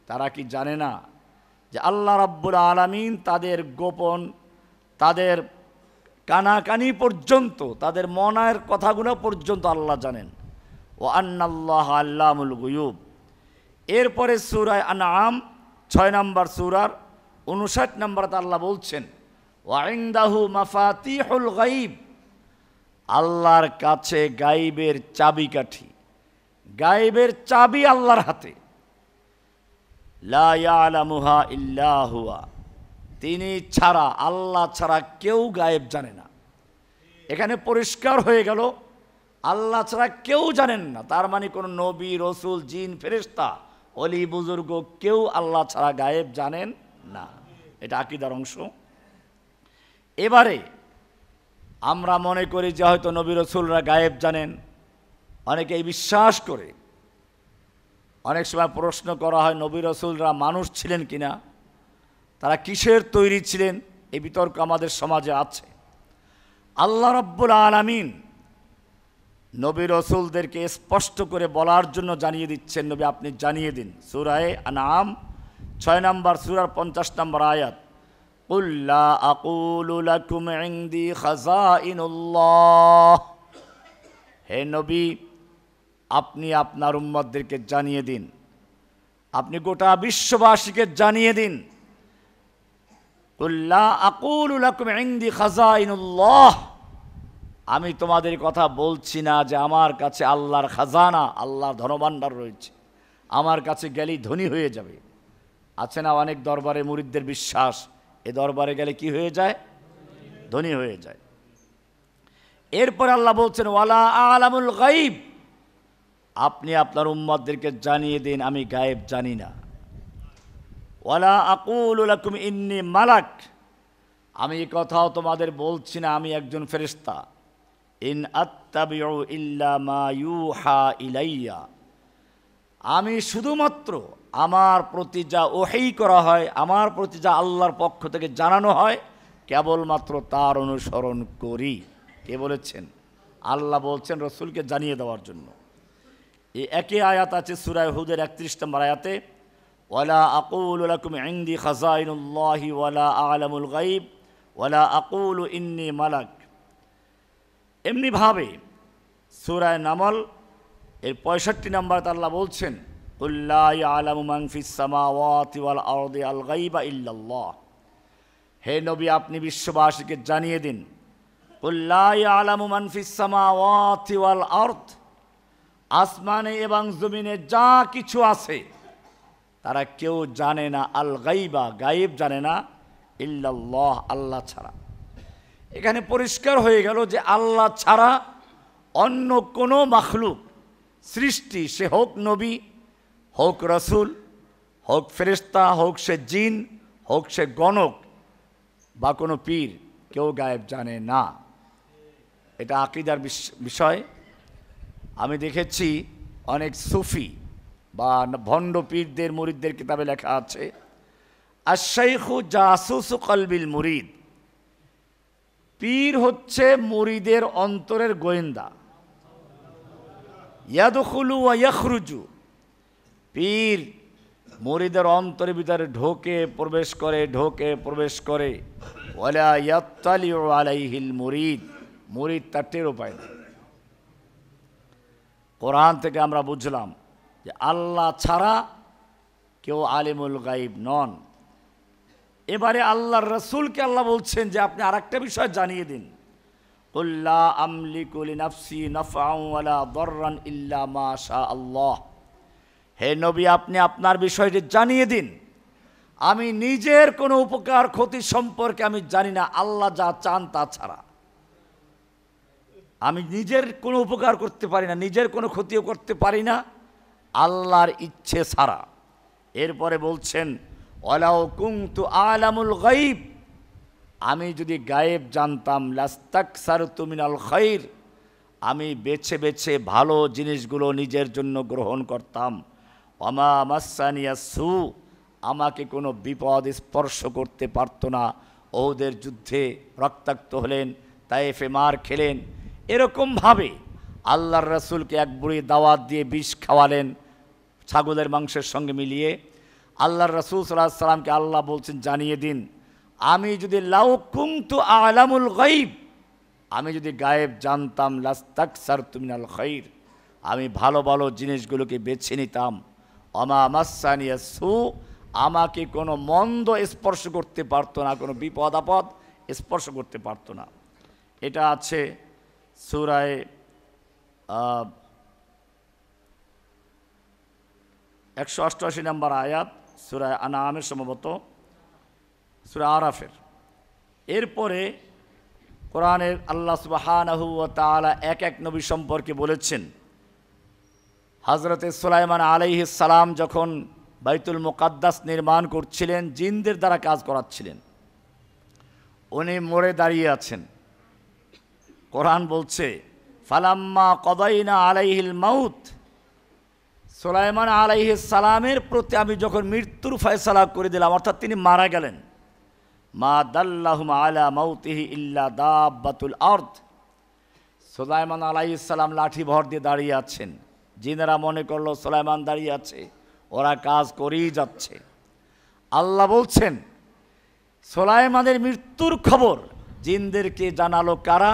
তারা কি জানে না যে আল্লাহ রাব্বুল আলামিন তাদের গোপন, তাদের কানাকানি পর্যন্ত, তাদের মনের কথাগুলো পর্যন্ত আল্লাহ জানেন। ওয়া আন্নাল্লাহা আল্লামুল গুয়ুব। এরপরে সূরা আনআম 6 নম্বর সূরার 59 নম্বরে আল্লাহ বলছেন, ওয়া ইনদাহু মাফাতিহুল গায়ব। আল্লাহর কাছে গায়বের চাবিকাঠি, গায়বের চাবি আল্লাহর হাতে। লা ইয়ালামুহা ইল্লা হুয়া। তিনি ছাড়া, আল্লাহ ছাড়া কেউ গায়েব জানে না। এখানে পরিষ্কার হয়ে গেল আল্লাহ ছাড়া কেউ জানেন না। তার মানে কোনো নবী, রসুল, জিন, ফেরেশতা, অলি, বুজুর্গ কেউ আল্লাহ ছাড়া গায়েব জানেন না। এটা আকীদার অংশ। এবারে আমরা মনে করি যে হয়তো নবী রসুলরা গায়েব জানেন, অনেকেই বিশ্বাস করে। অনেক সময় প্রশ্ন করা হয় নবী রসুলরা মানুষ ছিলেন কিনা, তারা কিসের তৈরি ছিলেন, এই বিতর্ক আমাদের সমাজে আছে। আল্লাহ রাব্বুল আলামিন নবী রসুলদেরকে স্পষ্ট করে বলার জন্য জানিয়ে দিচ্ছেন, নবী আপনি জানিয়ে দিন। সূরা আনআম 6 নম্বর সূরার 50 নম্বর আয়াত, কুল লা আকুলু লাকুম ইনদি খাযাইনুল্লাহ। হে নবী, আপনি আপনার উম্মতদেরকে জানিয়ে দিন, আপনি গোটা বিশ্ববাসীকে জানিয়ে দিন, কুল লা আকুলু লাকুম ইনদি খাযাইনুল্লাহ। আমি তোমাদের কথা বলছি না যে আমার কাছে আল্লাহর খাজানা, আল্লাহর ধনভাণ্ডার রয়েছে, আমার কাছে গেলেই ধনী হয়ে যাবে। আছে না অনেক দরবারে মুরিদদের বিশ্বাস, এ দরবারে গেলে কি হয়ে যায়? ধনী হয়ে যায়। এরপর আল্লাহ বলছেন, ওয়ালা আলামুল গায়ব। আপনি আপনার উম্মতদেরকে জানিয়ে দিন আমি গায়েব জানি না। ওয়ালা আকুলু লাকুম ইন্নী মালাক। আমি এই কথাও তোমাদের বলছি না আমি একজন ফেরেশতা। ইন আত্তাবিউ ইল্লা মা ইউহা ইলাইয়া। আমি শুধুমাত্র আমার প্রতি যা ওহী করা হয়, আমার প্রতি যা আল্লাহর পক্ষ থেকে জানানো হয়, কেবলমাত্র তার অনুসরণ করি। কে বলেছেন? আল্লাহ বলছেন রসুলকে জানিয়ে দেওয়ার জন্য। এই একই আয়াত আছে সূরা হুদের 31 নম্বর আয়াতে, ওয়ালা আকুলু লাকুম ইনদি খাযাইনুল্লাহি ওয়ালা আ'লামুল গায়ব ওয়ালা আকুলু ইন্নী মালাক। এমনিভাবে সূরা নামল এর 65 নম্বরে আল্লাহ বলছেন, কুল লা ইয়ালামু মান ফিস সামাওয়াতি ওয়াল আরদি আল গায়বা ইল্লাল্লাহ। হে নবী, আপনি বিশ্ববাসীকে জানিয়ে দিন, কুল লা ইয়ালামু মান ফিস সামাওয়াতি ওয়াল আরদ, আসমানে এবং জমিনে যা কিছু আছে তারা কেউ জানে না, আল গাইবা, গায়েব জানে না, ইল্লাল্লাহ, আল্লাহ ছাড়া। এখানে পরিষ্কার হয়ে গেল যে আল্লাহ ছাড়া অন্য কোনো মাখলুক সৃষ্টি, সে হোক নবী, হোক রসুল, হোক ফেরেশতা, হোক সে জিন, হোক সে গণক বা কোনো পীর, কেউ গায়েব জানে না। এটা আকীদার বিষয়। আমি দেখেছি অনেক সুফি বা ভণ্ড পীরদের মুরিদদের কিতাবে লেখা আছে, আশ-শাইখু জাসুসু কলবিল মুরিদ, পীর হচ্ছে মুরিদের অন্তরের গোয়েন্দা। ইয়াদখুলু ওয়া ইয়াখরুজু, পীর মুরিদের অন্তরের ভিতরে ঢোকে প্রবেশ করে, ঢোকে প্রবেশ করে। ওয়ালা ইয়াত্তালিউ আলাইহিল মুরিদ, মুরিদ তার টেরও পায় না। কোরআন থেকে আমরা বুঝলাম যে আল্লাহ ছাড়া কেউ আলিমুল গাইব নন। এবারে আল্লাহর রসুলকে আল্লাহ বলছেন যে আপনি আরেকটা বিষয় জানিয়ে দিন, কুল লা আমলিকু লিনাফসি নাফআন ওয়ালা দাররান ইল্লা মা শা আল্লাহ। হে নবী, আপনি আপনার বিষয়টি জানিয়ে দিন, আমি নিজের কোনো উপকার ক্ষতি সম্পর্কে আমি জানি না, আল্লাহ যা চান তা ছাড়া। আমি নিজের কোনো উপকার করতে পারি না, নিজের কোনো ক্ষতিও করতে পারি না আল্লাহর ইচ্ছে ছাড়া। এরপরে বলছেন, ওয়ালাউ কুনতু আলামুল গায়ব, আমি যদি গায়েব জানতাম, লাস্তাকসারতু মিনাল খায়র, আমি বেছে বেছে ভালো জিনিসগুলো নিজের জন্য গ্রহণ করতাম। ওয়ামা মাসানিয়াস সু, আমাকে কোনো বিপদ স্পর্শ করতে পারত না। ওদের যুদ্ধে রক্তাক্ত হলেন, তায়েফে মার খেলেন। এরকমভাবে আল্লাহর রসুলকে এক বুড়ি দাওয়াত দিয়ে বিষ খাওয়ালেন ছাগলের মাংসের সঙ্গে মিলিয়ে। আল্লাহর রসুল সাল্লাল্লাহু আলাইহি সাল্লামকে আল্লাহ বলছেন জানিয়ে দিন, আমি যদি লাউ কুনতু আলামুল গায়ব, আমি যদি গায়েব জানতাম, লাস্তাকসারতু মিনাল খায়র, আমি ভালো ভালো জিনিসগুলোকে বেছে নিতাম। ওমা মাসানিয়াস সু, আমাকে কোনো মন্দ স্পর্শ করতে পারতো না, কোনো বিপদ আপদ স্পর্শ করতে পারতো না। এটা আছে সূরা 188 নম্বর আয়াত, সূরা আনআমের সম্ভবত, সূরা আরাফের। এরপরে কোরআনের আল্লাহ সুবহানাহু ওয়া তাআলা এক এক নবী সম্পর্কে বলেছেন। হযরতে সুলাইমান আলাইহিস সালাম যখন বাইতুল মুকাদ্দাস নির্মাণ করছিলেন, জিনদের দ্বারা কাজ করাচ্ছিলেন, উনি মোড়ে দাঁড়িয়ে আছেন। কোরআন বলছে, ফালাম্মা কদাইনা আলাইহিল মাউত, সুলাইমান আলাইহিস সালামের প্রতি আমি যখন মৃত্যুর ফয়সালা করে দিলাম, অর্থাৎ তিনি মারা গেলেন, মা দাল্লাহুম আলা মাউতিহি ইল্লা দাব্বাতুল আরদ, সুলাইমান আলাইহিস সালাম লাঠি ভর দিয়ে দাঁড়িয়ে আছেন। জিনেরা মনে করলো সুলাইমান দাঁড়িয়ে আছে, ওরা কাজ করেই যাচ্ছে। আল্লাহ বলছেন, সুলাইমানের মৃত্যুর খবর জিনদেরকে জানালো কারা?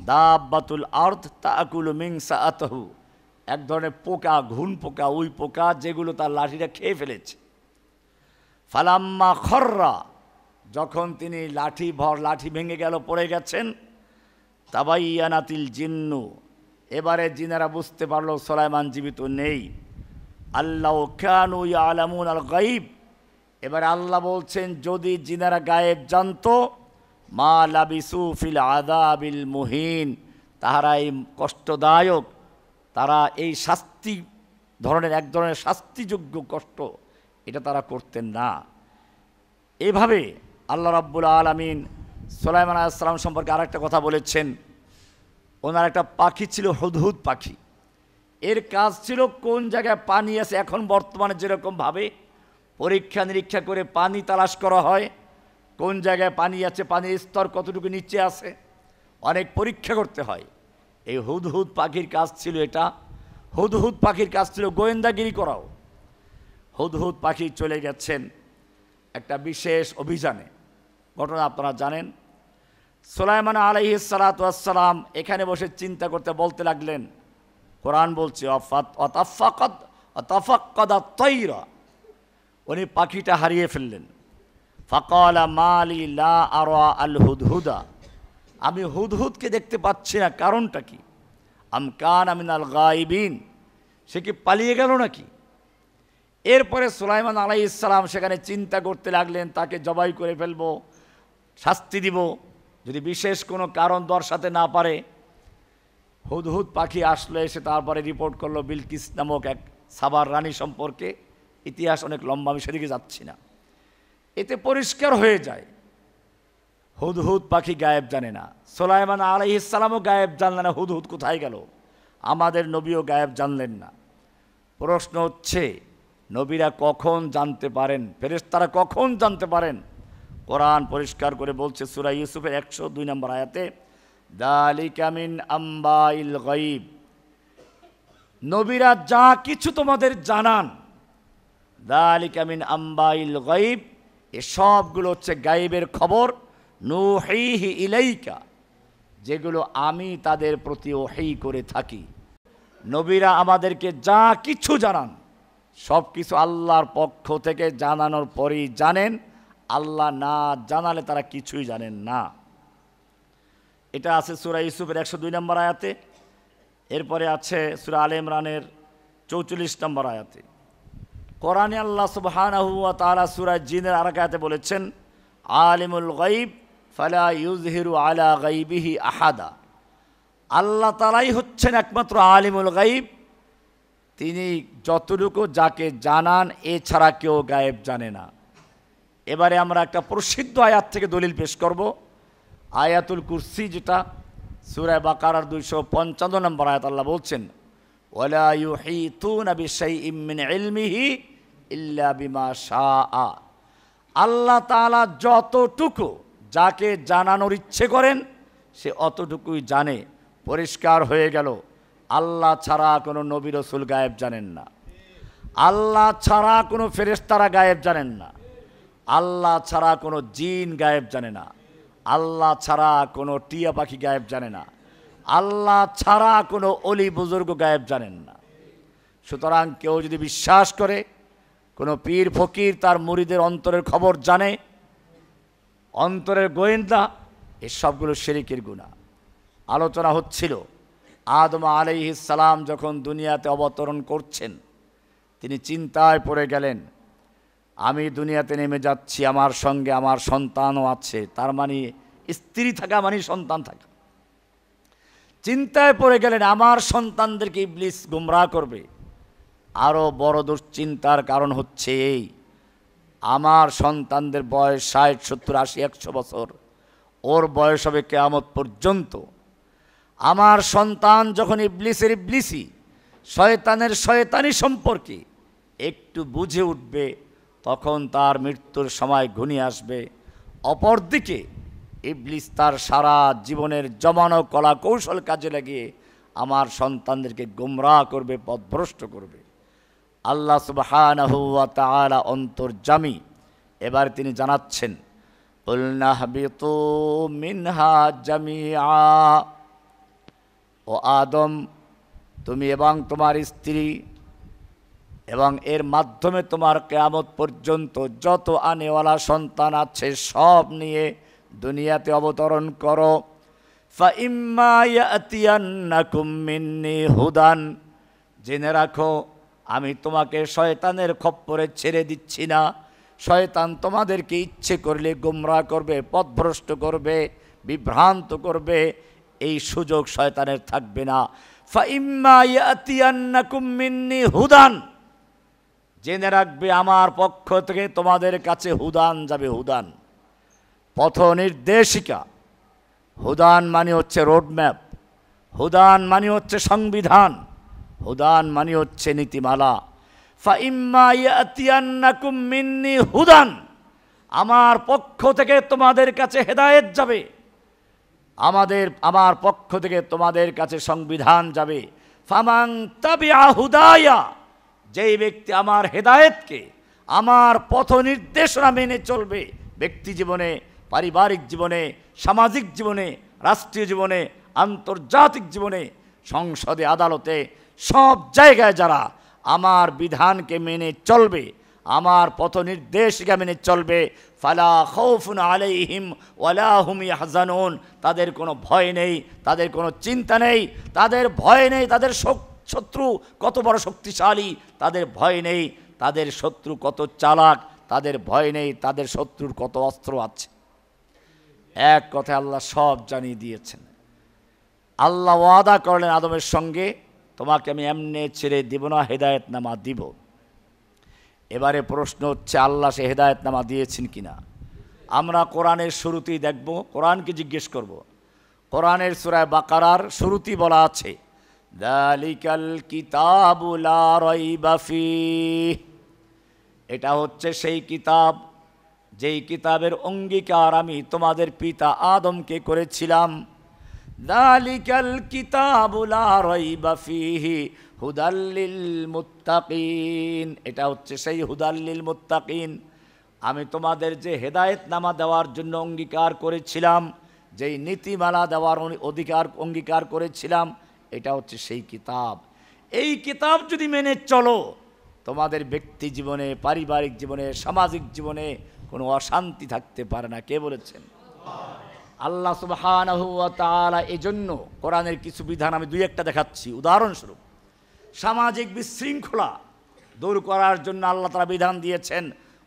দাব্বাতুল আরদ তাকুলু মিন সাআতিহি, এক ধরনের পোকা, ঘুন পোকা, ওই পোকা যেগুলো তার লাঠিটা খেয়ে ফেলেছে। ফালাম্মা খররা, যখন তিনি লাঠি ভেঙে গেল, পড়ে গেছেন, তাবাইয়ানাতিল জিন্নু, এবারে জিনেরা বুঝতে পারলো সুলাইমান জীবিত নেই। আল্লাহ কানু ইয়ালামুন আল গায়ব, এবারে আল্লাহ বলছেন যদি জিনেরা গায়েব জানতো, মা লাবিসু ফিল আযাবিল মুহিন, তাহারা এই কষ্টদায়ক, তারা এই শাস্তি ধরনের এক ধরনের শাস্তিযোগ্য কষ্ট এটা তারা করতেন না। এভাবে আল্লাহ রাব্বুল আলামিন সুলাইমান আলাইহিস সালাম সম্পর্কে আরেকটা কথা বলেছেন। ওনার একটা পাখি ছিল, হুদহুদ পাখি। এর কাজ ছিল কোন জায়গায় পানি আছে, এখন বর্তমানে যেরকমভাবে পরীক্ষা নিরীক্ষা করে পানি তালাশ করা হয়, কোন জায়গায় পানি আছে, পানির স্তর কতটুকু নিচে আছে, অনেক পরীক্ষা করতে হয়। এই হুদহুদ পাখির কাজ ছিল এটা। হুদহুদ পাখির কাজ ছিল গোয়েন্দাগিরি করাও। হুদহুদ পাখি চলে গেছেন একটা বিশেষ অভিযানে। ঘটনা আপনারা জানেন। সুলাইমান আলাইহিস সালাতু ওয়াস সালাম এখানে বসে চিন্তা করতে বলতে লাগলেন। কোরআন বলছে, অতাফাক্কাদা তাইরা, উনি পাখিটা হারিয়ে ফেললেন। ফাকালা মালি লা আরা আল হুদহুদা, আমি হুদহুদকে দেখতে পাচ্ছি না, কারণটা কি? আম কানা মিনাল গায়বিন, সে কি পালিয়ে গেল নাকি? এরপরে সুলাইমান আলাইহিস সালাম সেখানে চিন্তা করতে লাগলেন, তাকে জবাই করে ফেলবো, শাস্তি দিব যদি বিশেষ কোনো কারণ দর্শাতে না পারে। হুদহুদ পাখি আসলো, এসে তারপরে রিপোর্ট করলো বিলকিস নামক এক সাবার রানী সম্পর্কে। ইতিহাস অনেক লম্বা, আমি সেদিকে যাচ্ছি না। এতে পরিষ্কার হয়ে যায় হুদহুদ পাখি গায়েব জানে না, সুলাইমান আলাইহিস সালামও গায়েব জানলেন না, হুদহুদ কোথায় গেল? আমাদের নবীও গায়েব জানলেন না। প্রশ্ন হচ্ছে, নবীরা কখন জানতে পারেন, ফেরেশতারা কখন জানতে পারেন? কোরআন পরিষ্কার করে বলছে সূরা ইউসুফের 102 নম্বর আয়াতে, যালিকা মিন আম্বাইল গায়ব, নবীরা যা কিছু তোমাদের জানান, যালিকা মিন আম্বাইল গায়ব, এ সবগুলো হচ্ছে গায়েবের খবর, নুহিহি ইলাইকা, যেগুলো আমি তাদের প্রতি ওহী করে থাকি। নবীরা আমাদেরকে যা কিছু জানান সব কিছু আল্লাহর পক্ষ থেকে জানানোর পরেই জানেন, আল্লাহ না জানালে তারা কিছুই জানেন না। এটা আছে সূরা ইউসুফের 102 নম্বর আয়াতে। এরপরে আছে সূরা আলে ইমরানের 44 নম্বর আয়াতে। কোরআনে আল্লাহ সুবহানাহু ওয়া তাআলা সূরা জিনের আরেক আয়াতে বলেছেন, আলিমুল গায়ব ফালা ইউযহিরু আলা গায়বিহি আহাদা, আল্লাহ তাআলাই হচ্ছেন একমাত্র আলিমুল গায়ব, তিনি যতটুকু যাকে জানান এছাড়া কেউ গায়েব জানে না। এবারে আমরা একটা প্রসিদ্ধ আয়াত থেকে দলিল পেশ করব, আয়াতুল কুরসি, যেটা সূরা বাকারার 255 নম্বর আয়াত। আল্লাহ বলছেন, ওয়ালা ইউহিতুনা বিশাইইম মিন ইলমিহি ইল্লা বিমা শাআ, আল্লাহ তাআলা যতটুকু যাকে জানানোর ইচ্ছে করেন সে অতটুকুই জানে। পরিষ্কার হয়ে গেল, আল্লাহ ছাড়া কোনো নবী রাসূল গায়েব জানেন না, আল্লাহ ছাড়া কোনো ফেরেশতারা গায়েব জানেন না, আল্লাহ ছাড়া কোনো জিন গায়েব জানে না, আল্লাহ ছাড়া কোনো টিয়া পাখি গায়েব জানে না, আল্লাহ ছাড়া কোনো অলি বুজুর্গ গায়েব জানেন না। সুতরাং কেউ যদি বিশ্বাস করে কোনো পীর ফকির তার মুরিদের অন্তরের খবর জানে, অন্তরের গোয়েন্দা, এসবগুলো শিরকের গুনাহ। আলোচনা হচ্ছিল আদম আলাইহিস সালাম যখন দুনিয়াতে অবতরণ করছেন, তিনি চিন্তায় পড়ে গেলেন, আমি দুনিয়াতে নেমে যাচ্ছি, আমার সঙ্গে আমার সন্তানও আছে, তার মানে স্ত্রী থাকা মানে সন্তান থাকা। চিন্তায় পড়ে গেলেন, আমার সন্তানদেরকে ইবলিস গুমরাহ করবে। আরও বড় দুশ্চিন্তার কারণ হচ্ছে এই, আমার সন্তানদের বয়স 60, 70, 80, 100 বছর, ওর বয়স হবে কিয়ামত পর্যন্ত। আমার সন্তান যখন ইবলিসের ইবলিসি, শয়তানের শয়তানি সম্পর্কে একটু বুঝে উঠবে, তখন তার মৃত্যুর সময় ঘনিয়ে আসবে। অপরদিকে ইবলিস তার সারা জীবনের জমানো কলা কৌশল কাজে লাগিয়ে আমার সন্তানদেরকে গুমরাহ করবে, পথভ্রষ্ট করবে। আল্লাহ সুবহানাহু ওয়া তাআলা অন্তর্যামী, এবার তিনি জানাচ্ছেন, কুল নাহবিতু মিনহা জামিআ, ও আদম, তুমি এবং তোমার স্ত্রী এবং এর মাধ্যমে তোমার কিয়ামত পর্যন্ত যত আনেওয়ালা সন্তান আছে সব নিয়ে দুনিয়াতে অবতরণ করো। ফাইম্মা ইয়াতিয়ান্নাকুম মিন্নি হুদান, জেনে রাখো আমি তোমাকে শয়তানের খপ্পরে ছেড়ে দিচ্ছি না। শয়তান তোমাদেরকে ইচ্ছে করলে গুমরাহ করবে, পথভ্রষ্ট করবে, বিভ্রান্ত করবে, এই সুযোগ শয়তানের থাকবে না। ফাইম্মা ইয়াতিয়ান্নাকুম মিন্নি হুদান, জেনে রাখবে আমার পক্ষ থেকে তোমাদের কাছে হুদান যাবে, হুদান পথ নির্দেশিকা। হুদান মানে হচ্ছে রোডম্যাপ, হুদান মানে হচ্ছে সংবিধান, হুদান মানে হচ্ছে নীতিমালা। ফাইম্মা ইয়াতিয়ান্নাকুম মিন্নি হুদান, আমার পক্ষ থেকে তোমাদের কাছে হেদায়েত যাবে, আমার পক্ষ থেকে তোমাদের কাছে সংবিধান যাবে। ফামান তাবিআ হুদায়া, যেই ব্যক্তি আমার হেদায়েতকে, আমার পথ নির্দেশনা মেনে চলবে, ব্যক্তি জীবনে, পারিবারিক জীবনে, সামাজিক জীবনে, রাষ্ট্রীয় জীবনে, আন্তর্জাতিক জীবনে, সংসদে, আদালতে, সব জায়গায় যারা আমার বিধানকে মেনে চলবে, আমার পথ নির্দেশিকা মেনে চলবে, ফালা খাউফুন আলাইহিম ওয়ালা হুম ইয়াহজানুন, তাদের কোনো ভয় নেই, তাদের কোনো চিন্তা নেই, তাদের ভয় নেই তাদের শত্রু কত বড় শক্তিশালী, তাদের ভয় নেই তাদের শত্রু কত চালাক, তাদের ভয় নেই তাদের শত্রুর কত অস্ত্র আছে। এক কথায় আল্লাহ সব জানিয়ে দিয়েছেন। আল্লাহ ওয়াদা করলেন আদমের সঙ্গে, তোমাকে আমি এমনি ছেড়ে দিব না, হেদায়েতনামা দিব। এবারে প্রশ্ন হচ্ছে আল্লাহ সে হেদায়েতনামা দিয়েছেন কিনা। আমরা কোরআনের শুরুতেই দেখব, কোরআনকে জিজ্ঞেস করব। কোরআনের সূরা বাকারার শুরুতেই বলা আছে, যালিকাল কিতাবু লা রাইবা ফীহ, এটা হচ্ছে সেই কিতাব যেই কিতাবের অঙ্গীকার আমি তোমাদের পিতা আদমকে করেছিলাম। যালিকাল কিতাবু লা রাইবা ফীহি হুদাল লিল মুত্তাকিন, এটা হচ্ছে সেই হুদাল লিল মুত্তাকিন, আমি তোমাদের যে হেদায়েতনামা দেওয়ার জন্য অঙ্গীকার করেছিলাম, যেই নীতিমালা দেওয়ার অঙ্গীকার করেছিলাম, এটা হচ্ছে সেই কিতাব। এই কিতাব যদি মেনে চলো, তোমাদের ব্যক্তি জীবনে, পারিবারিক জীবনে, সামাজিক জীবনে কোনো অশান্তি থাকতে পারে না। কে বলেছেন? আল্লাহ সুবহানাহু ওয়া তাআলা। এজন্য কোরআনের কিছু বিধান আমি দুই একটা দেখাচ্ছি। উদাহরণস্বরূপ, সামাজিক বিশৃঙ্খলা দূর করার জন্য আল্লাহ তাআলা বিধান দিয়েছেন।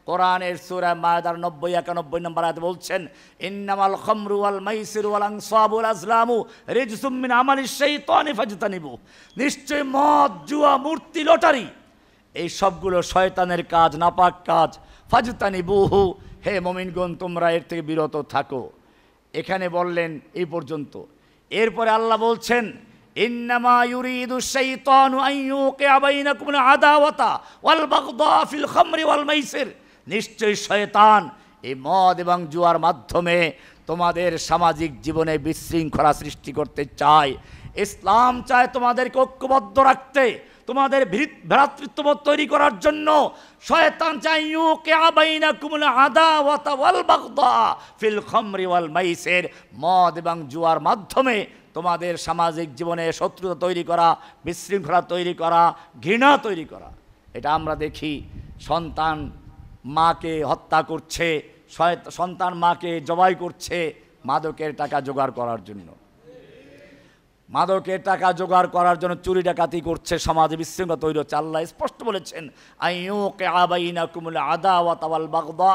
কোরআনের সূরা মায়েদার 90-91 নম্বর আয়াতে বলছেন, ইন্নামাল খামরু ওয়াল মাইসিরু ওয়াল আনসাবু ওয়াল আজলামু রিজসুম মিন আমালিশ শাইতানি ফাজতানিবু, নিশ্চয় মদ, জুয়া, মূর্তি, লটারি এই সবগুলো শয়তানের কাজ, নাপাক কাজ। ফাজতানিবুহু, হে মুমিনগণ তোমরা এর থেকে বিরত থাকো। এখানে বললেন এই পর্যন্ত। এরপরে আল্লাহ বলছেন, ইন্নামা ইউরিদু শাইতানু আন ইউকিআ বাইনাকুমুল আদাওয়াতা ওয়াল বাগদা ফিল খামরি ওয়াল মাইসির, নিশ্চয়ই শয়তান এই মদ এবং জুয়ার মাধ্যমে তোমাদের সামাজিক জীবনে বিশৃঙ্খলা সৃষ্টি করতে চায়। ইসলাম চায় তোমাদেরকে ঐক্যবদ্ধ রাখতে, তোমাদের ভ্রাতৃত্ববোধ তৈরি করার জন্য। শয়তান চায় ইউকিআ বাইনাকুমুল আদাওয়াতা ওয়াল বাগদা ফিল খামরি ওয়াল মাইসির, মদ এবং জুয়ার মাধ্যমে তোমাদের সামাজিক জীবনে শত্রুতা তৈরি করা, বিশৃঙ্খলা তৈরি করা, ঘৃণা তৈরি করা। এটা আমরা দেখি, সন্তান মাকে হত্যা করছে, সন্তান মাকে জবাই করছে মাদকের টাকা জোগাড় করার জন্য। মাদকের টাকা জোগাড় করার জন্য চুরি ডাকাতি করছে, সমাজে বিশৃঙ্খলা তৈরি হচ্ছে। আল্লাহ স্পষ্ট বলেছেন, আইয়ুকিআ বাইনাকুমুল আদাওয়াতা ওয়াল বাগদা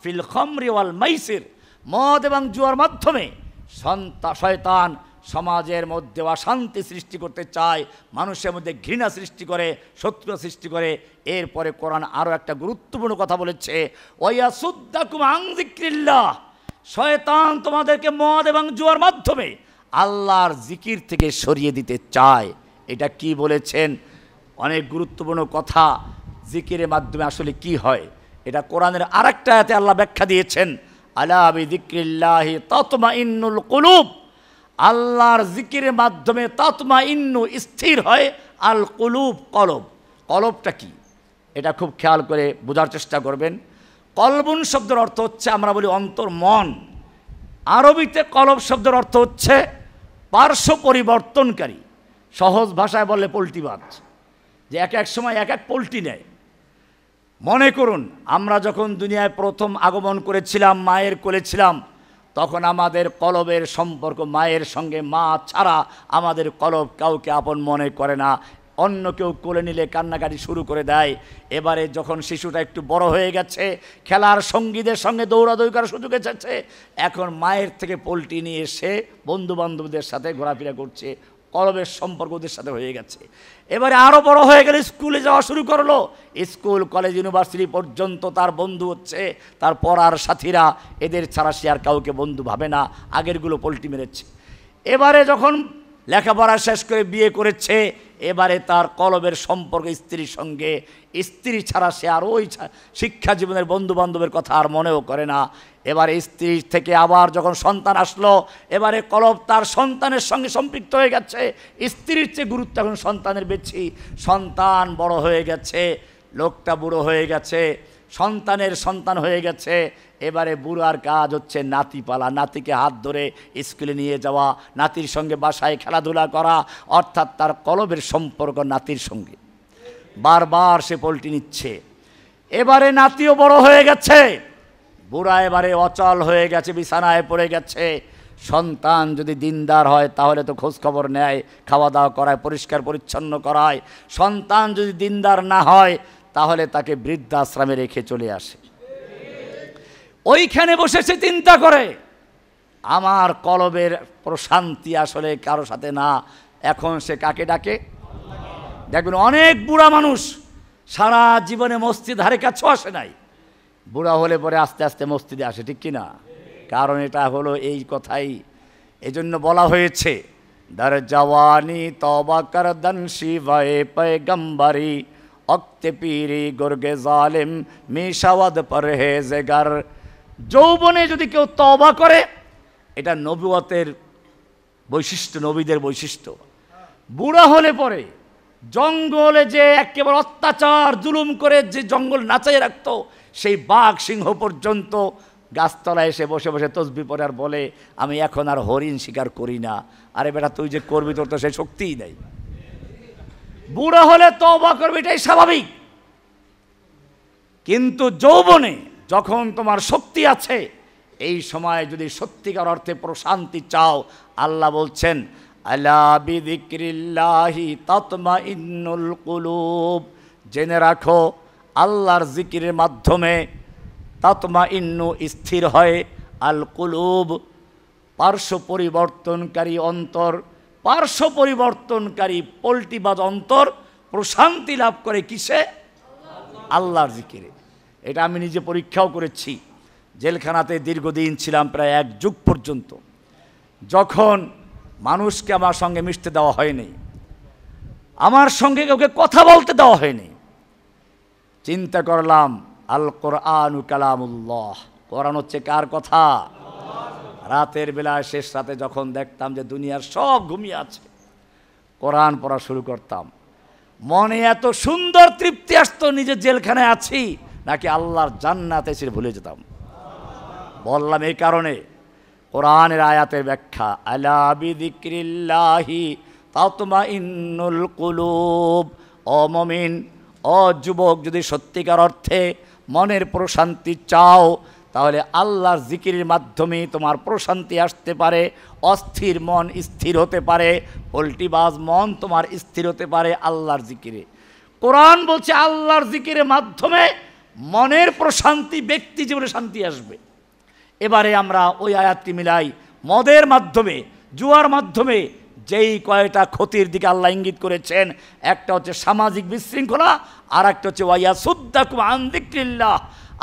ফিল খামরি ওয়াল মাইসির, মদ এবং জুয়ার মাধ্যমে শয়তান সমাজের মধ্যে অশান্তি সৃষ্টি করতে চায়, মানুষের মধ্যে ঘৃণা সৃষ্টি করে, শত্রুতা সৃষ্টি করে। এরপরে কোরআন আরও একটা গুরুত্বপূর্ণ কথা বলেছে, ওয়ায়াসুদ্দাকুম আন যিকরিল্লাহ, শয়তান তোমাদেরকে মদ এবং জুয়ার মাধ্যমে আল্লাহর জিকির থেকে সরিয়ে দিতে চায়। এটা কি বলেছেন? অনেক গুরুত্বপূর্ণ কথা। জিকিরের মাধ্যমে আসলে কি হয়, এটা কোরআনের আরেকটা আয়াতে আল্লাহ ব্যাখ্যা দিয়েছেন, আলা বিযিকরিল্লাহি তাতমাইন্নুল কুলুব, আল্লাহর জিকিরের মাধ্যমে তাতমাইন্নু, স্থির হয়, আল কুলুব, কলব। কলবটা কি এটা খুব খেয়াল করে বোঝার চেষ্টা করবেন। কলবুন শব্দের অর্থ হচ্ছে, আমরা বলি অন্তর, মন। আরবিতে কলব শব্দের অর্থ হচ্ছে পার্শ্ব পরিবর্তনকারী। সহজ ভাষায় বললে পোল্ট্রিবাজ, যে এক এক সময় এক এক পোল্ট্রি নেয়। মনে করুন আমরা যখন দুনিয়ায় প্রথম আগমন করেছিলাম, মায়ের কোলে ছিলাম, তখন আমাদের কলবের সম্পর্ক মায়ের সঙ্গে। মা ছাড়া আমাদের কলব কাউকে আপন মনে করে না, অন্য কেউ কোলে নিলে কান্নাকাটি শুরু করে দেয়। এবারে যখন শিশুটা একটু বড় হয়ে গেছে, খেলার সঙ্গীদের সঙ্গে দৌড়াদৌড়ি করার সুযোগ এসেছে, এখন মায়ের থেকে পোল্ট্রি নিয়ে এসে বন্ধুবান্ধবদের সাথে ঘোরাফেরা করছে, কলবের সম্পর্ক ওদের সাথে হয়ে গেছে। এবারে আরও বড় হয়ে গেলে স্কুলে যাওয়া শুরু করলো, স্কুল, কলেজ, ইউনিভার্সিটি পর্যন্ত তার বন্ধু হচ্ছে তার পড়ার সাথীরা। এদের ছাড়া সে আর কাউকে বন্ধু ভাবে না, আগেরগুলো পোল্ট্রি মেরেছে। এবারে যখন লেখাপড়া শেষ করে বিয়ে করেছে, এবারে তার কলবের সম্পর্ক স্ত্রীর সঙ্গে। স্ত্রী ছাড়া সে আর ওই শিক্ষা জীবনের বন্ধুবান্ধবের কথা আর মনেও করে না। এবারে স্ত্রী থেকে আবার যখন সন্তান আসলো, এবারে কলব তার সন্তানের সঙ্গে সম্পৃক্ত হয়ে গেছে। স্ত্রীর চেয়ে গুরুত্ব এখন সন্তানের বেশি। সন্তান বড় হয়ে গেছে, লোকটা বুড়ো হয়ে গেছে, সন্তানের সন্তান হয়ে গেছে। এবারে বুড়ার কাজ হচ্ছে নাতি পালা, নাতিকে হাত ধরে স্কুলে নিয়ে যাওয়া, নাতির সঙ্গে বাসায় খেলাধুলা করা, অর্থাৎ তার কলবের সম্পর্ক নাতির সঙ্গে। বারবার সে পোল্ট্রি নিচ্ছে। এবারে নাতিও বড় হয়ে গেছে, বুড়া এবারে অচল হয়ে গেছে, বিছানায় পড়ে গেছে। সন্তান যদি দিনদার হয় তাহলে তো খোঁজ খবর নেয়, খাওয়া দাওয়া করায়, পরিষ্কার পরিচ্ছন্ন করায়। সন্তান যদি দিনদার না হয় তাহলে তাকে বৃদ্ধাশ্রমে রেখে চলে আসে। ওইখানে বসে সে চিন্তা করে, আমার কলবের প্রশান্তি আসলে কারো সাথে না। এখন সে কাকে ডাকে? দেখবেন অনেক বুড়া মানুষ সারা জীবনে মসজিদ ধারে কাছেও আসে নাই, বুড়া হলে পরে আস্তে আস্তে মসজিদে আসে, ঠিক কিনা? কারণ এটা হলো এই কথাই, এজন্য বলা হয়েছে দার জওয়ানি তওবা কর দন শিবায়ে পয়গম্বরি অক্তে পীরি গুরগে জালিম মিশাওয়াদ পরহেজগার। যৌবনে যদি কেউ তওবা করে, এটা নবুয়তের বৈশিষ্ট্য, নবীদের বৈশিষ্ট্য। বুড়া হলে পরে জঙ্গলে যে একেবারে অত্যাচার জুলুম করে যে জঙ্গল নাচাই রাখতো, সেই বাঘ সিংহ পর্যন্ত গাছতলায় এসে বসে বসে তসবি পড়ে আর বলে, আমি এখন আর হরিণ শিকার করি না। আরে বেটা, তুই যে করবি তোর তো সেই শক্তিই নেই। বুড়া হলে তওবা করবি, এটাই স্বাভাবিক। কিন্তু যৌবনে যখন তোমার শক্তি আছে, এই সময় যদি সত্যিকার অর্থে প্রশান্তি চাও, আল্লাহ বলছেন আলা বিযিকরিল্লাহি তাতমাইন্নুল কুলুব, জেনে রাখো আল্লাহর জিকিরের মাধ্যমে তাতমাইন্নু স্থির হয়, আল কুলুব পার্শ্ব পরিবর্তনকারী অন্তর, পার্শ্ব পরিবর্তনকারী পল্টিবাজ অন্তর প্রশান্তি লাভ করে কিসে? আল্লাহর জিকিরে। এটা আমি নিজে পরীক্ষাও করেছি। জেলখানাতে দীর্ঘদিন ছিলাম, প্রায় 1 যুগ পর্যন্ত। যখন মানুষকে আমার সঙ্গে মিশতে দেওয়া হয়নি, আমার সঙ্গে কাউকে কথা বলতে দেওয়া হয়নি, চিন্তা করলাম আল কোরআনু কালামুল্লাহ, কোরআন হচ্ছে কার কথা? রাতের বেলায় শেষ রাতে যখন দেখতাম যে দুনিয়ার সব ঘুমিয়ে আছে, কোরআন পড়া শুরু করতাম। মনে এত সুন্দর তৃপ্তি আসতো, নিজে জেলখানায় আছি নাকি আল্লাহর জান্নাতে এসে ভুলে যেতাম। বললাম এই কারণে, কোরআনের আয়াতের ব্যাখ্যা আলা বিযিকরিল্লাহি তাতমাইন্নুল কুলুব। ও মুমিন, ও যুবক, যদি সত্যিকার অর্থে মনের প্রশান্তি চাও, তাহলে আল্লাহর জিকিরের মাধ্যমে তোমার প্রশান্তি আসতে পারে। অস্থির মন স্থির হতে পারে, পল্টিবাজ মন তোমার স্থির হতে পারে আল্লাহর জিকিরে। কোরআন বলছে আল্লাহর জিকিরের মাধ্যমে মনের প্রশান্তি, ব্যক্তি জীবনে শান্তি আসবে। এবারে আমরা ওই আয়াতটি মিলাই, মদের মাধ্যমে, জুয়ার মাধ্যমে যেই কয়টা ক্ষতির দিকে আল্লাহ ইঙ্গিত করেছেন, একটা হচ্ছে সামাজিক বিশৃঙ্খলা, আর একটা হচ্ছে ওয়ায়াসুদ্দাকুম আন যিকরিল্লাহ,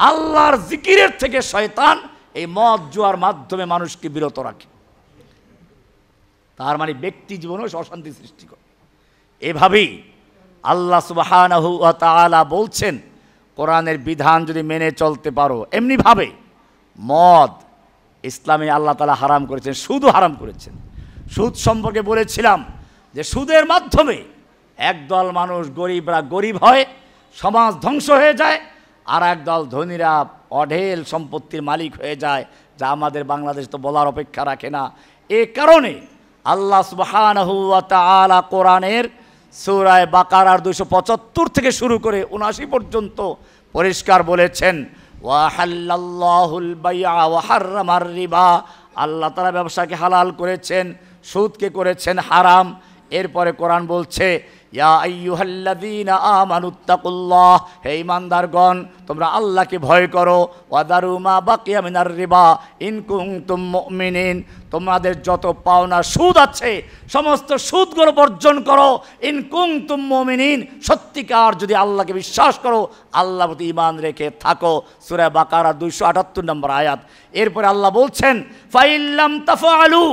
আল্লাহর জিকিরের থেকে শয়তান এই মদ জুয়ার মাধ্যমে মানুষকে বিরত রাখে। তার মানে ব্যক্তি জীবনেও অশান্তি সৃষ্টি করে। এভাবেই আল্লাহ সুবহানাহু ওয়া তাআলা বলছেন, কোরআনের বিধান যদি মেনে চলতে পারো, এমনিভাবে মদ ইসলামে আল্লাহ তাআলা হারাম করেছেন, সুদও হারাম করেছেন। সুদ সম্পর্কে বলেছিলাম যে সুদের মাধ্যমে একদল মানুষ, গরিবরা গরিব হয়, সমাজ ধ্বংস হয়ে যায়, আর একদল ধনীরা অঢেল সম্পত্তির মালিক হয়ে যায়, যা আমাদের বাংলাদেশ তো বলার অপেক্ষা রাখে না। এ কারণে আল্লাহ সুবহানাহু ওয়া তাআলা কোরআনের সূরা বাকারার 275 থেকে শুরু করে 79 পর্যন্ত পরিষ্কার বলেছেন, ওয়া হাল্লাল্লাহুল বাই'a ওয়া হাররামার রিবা, আল্লাহ তাআলা ব্যবসাকে হালাল করেছেন, সুদকে করেছেন হারাম। এরপরে কোরআন বলছে, ইয়া আইয়ুহাল্লাযীনা আমানুত্তাকুল্লাহ, হে ঈমানদারগণ তোমরা আল্লাহকে ভয় করো, ওয়াদারু মা বাকিয়া মিনার রিবা ইন কুনতুম মুমিনিন, তোমাদের যত পাওনা সুদ আছে সমস্ত সুদগুলো বর্জন করো, ইন কুনতুম মুমিনিন, সত্যিকার যদি আল্লাহকে বিশ্বাস করো, আল্লাহর প্রতি ঈমান রেখে থাকো। সূরা বাকারা 278 নম্বর আয়াত। এরপরে আল্লাহ বলছেন, ফাইল্লাম তাফআলু,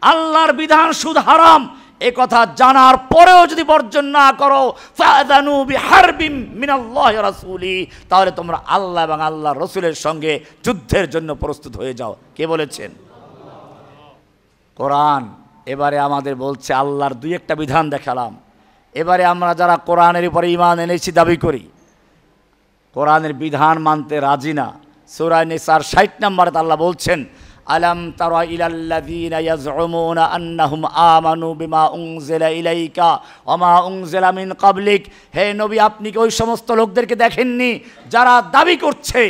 আল্লাহর বিধান সুদ হারাম এ কথা জানার পরেও যদি বর্জন না করো, ফাযানু বিহারবিম মিনাল্লাহি ওয়া রাসূলি, তাহলে তোমরা আল্লাহ এবং আল্লাহর রাসূলের সঙ্গে যুদ্ধের জন্য প্রস্তুত হয়ে যাও। কে বলেছেন? কোরআন। এবারে আমাদের বলছে, আল্লাহর 2-1টা বিধান দেখালাম। এবারে আমরা যারা কোরআনের উপরে ঈমান এনেছি দাবি করি, কোরআনের বিধান মানতে রাজি না, সূরা নিসার 60 নম্বরে আল্লাহ বলছেন, আলাম তারা ইলাল্লাযীনা ইয়াজউমুনা আন্নাহুম আমানু বিমা উনজিলা ইলাইকা ওয়া মা উনজিলা মিন ক্বাবলিক, হে নবী আপনি কি ওই সমস্ত লোকদেরকে দেখেননি যারা দাবি করছে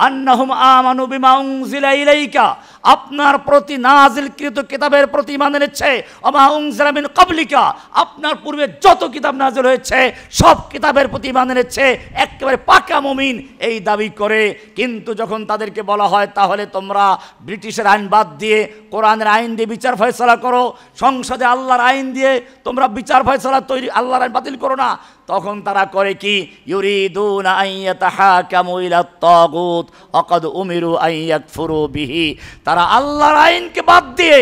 আন্নাহুম আমানু বিমা উনজিলা ইলাইকা, আপনার প্রতি নাজিলকৃত কিতাবের প্রতি ঈমান এনেছে, ওয়া মা উনজিলা মিন ক্বাবলিকা, আপনার পূর্বে যত কিতাব নাজিল হয়েছে সব কিতাবের প্রতি ঈমান এনেছে, একেবারে পাকা মুমিন এই দাবি করে। কিন্তু যখন তাদেরকে বলা হয় তাহলে তোমরা ব্রিটিশের আইন বাদ দিয়ে কোরআনের আইন দিয়ে বিচার ফয়সালা করো, সংসদে আল্লাহর আইন দিয়ে তোমরা বিচার ফয়সালা তৈরি, আল্লাহর আইন বাতিল করো না, তখন তারা করে কি, ইউরিদুনা আন ইয়াতাহাকামু ইলাত তাগুত ওয়া ক্বাদ উমিরু আন ইয়াকফুরু বিহি, তারা আল্লাহর আইনকে বাদ দিয়ে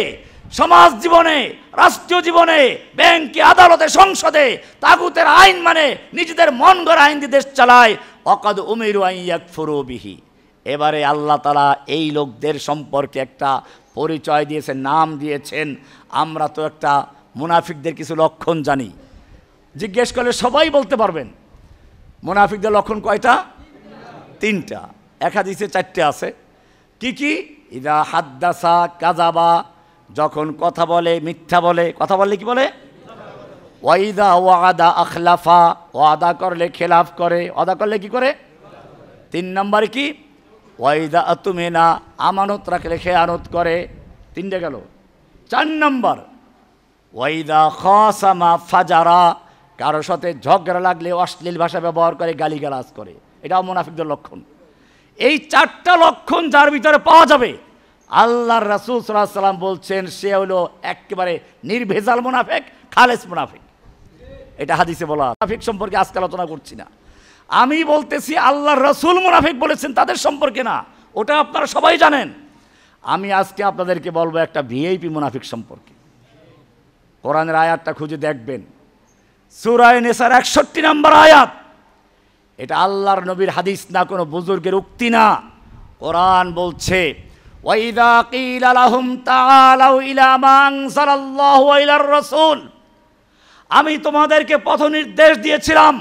সমাজ জীবনে, রাষ্ট্রীয় জীবনে, ব্যাংকে, আদালতে, সংসদে তাগুতের আইন মানে নিজেদের মন গড়া আইন দিয়ে দেশ চালায়। ওয়া ক্বাদ উমিরু আন ইয়াকফুরু বিহি। এবারে আল্লাহ তাআলা এই লোকদের সম্পর্কে একটা পরিচয় দিয়েছেন, নাম দিয়েছেন। আমরা তো একটা মুনাফিকদের কিছু লক্ষণ জানি, জিজ্ঞেস করলে সবাই বলতে পারবেন। মুনাফিকদের লক্ষণ কয়টা? তিনটা, এক হাদিসে চারটে আছে। কি কি? ইদা হাদ্দাসা কাযাবা, যখন কথা বলে মিথ্যা বলে, কথা বললে কি বলে? ওয়াইদা ওয়াদা আখলাফা, ওয়াদা করলে খেলাফ করে, ওয়াদা করলে কি করে? 3 নম্বরে কি? ওয়াইদা আতুমিনা, আমানত রাখলে খেয়ানত করে, 3টে গেল। 4 নম্বর ওয়াইদা খাসামা ফাজারা, কারোর সাথে ঝগড়া লাগলে অশ্লীল ভাষা ব্যবহার করে, গালিগালাজ করে, এটাও মুনাফিকদের লক্ষণ। এই 4টা লক্ষণ যার ভিতরে পাওয়া যাবে, আল্লাহর রাসূল সাল্লাল্লাহু আলাইহি ওয়াসাল্লাম বলছেন সে হলো একেবারে নির্ভেজাল মুনাফিক, খালেস মুনাফিক। এটা হাদিসে বলা। মুনাফিক সম্পর্কে আজকে আলোচনা করছি না, আমি বলতেছি আল্লাহর রাসূল মুনাফিক বলেছেন তাদের সম্পর্কে না, ওটা আপনারা সবাই জানেন। আমি আজকে আপনাদেরকে বলবো একটা ভিআইপি মুনাফিক সম্পর্কে। কোরআনের আয়াতটা খুঁজে দেখবেন, সূরা নিসার 61 নম্বর আয়াত। এটা আল্লাহর নবীর হাদিস না, কোনো বুজুর্গের উক্তি না। কোরআন বলছে, ওয়াইদা কিলা লাহুম তাআলাউ ইলা মা আনজালাল্লাহু ওয়া ইলার রাসূল, আমি তোমাদেরকে পথ নির্দেশ দিয়েছিলাম,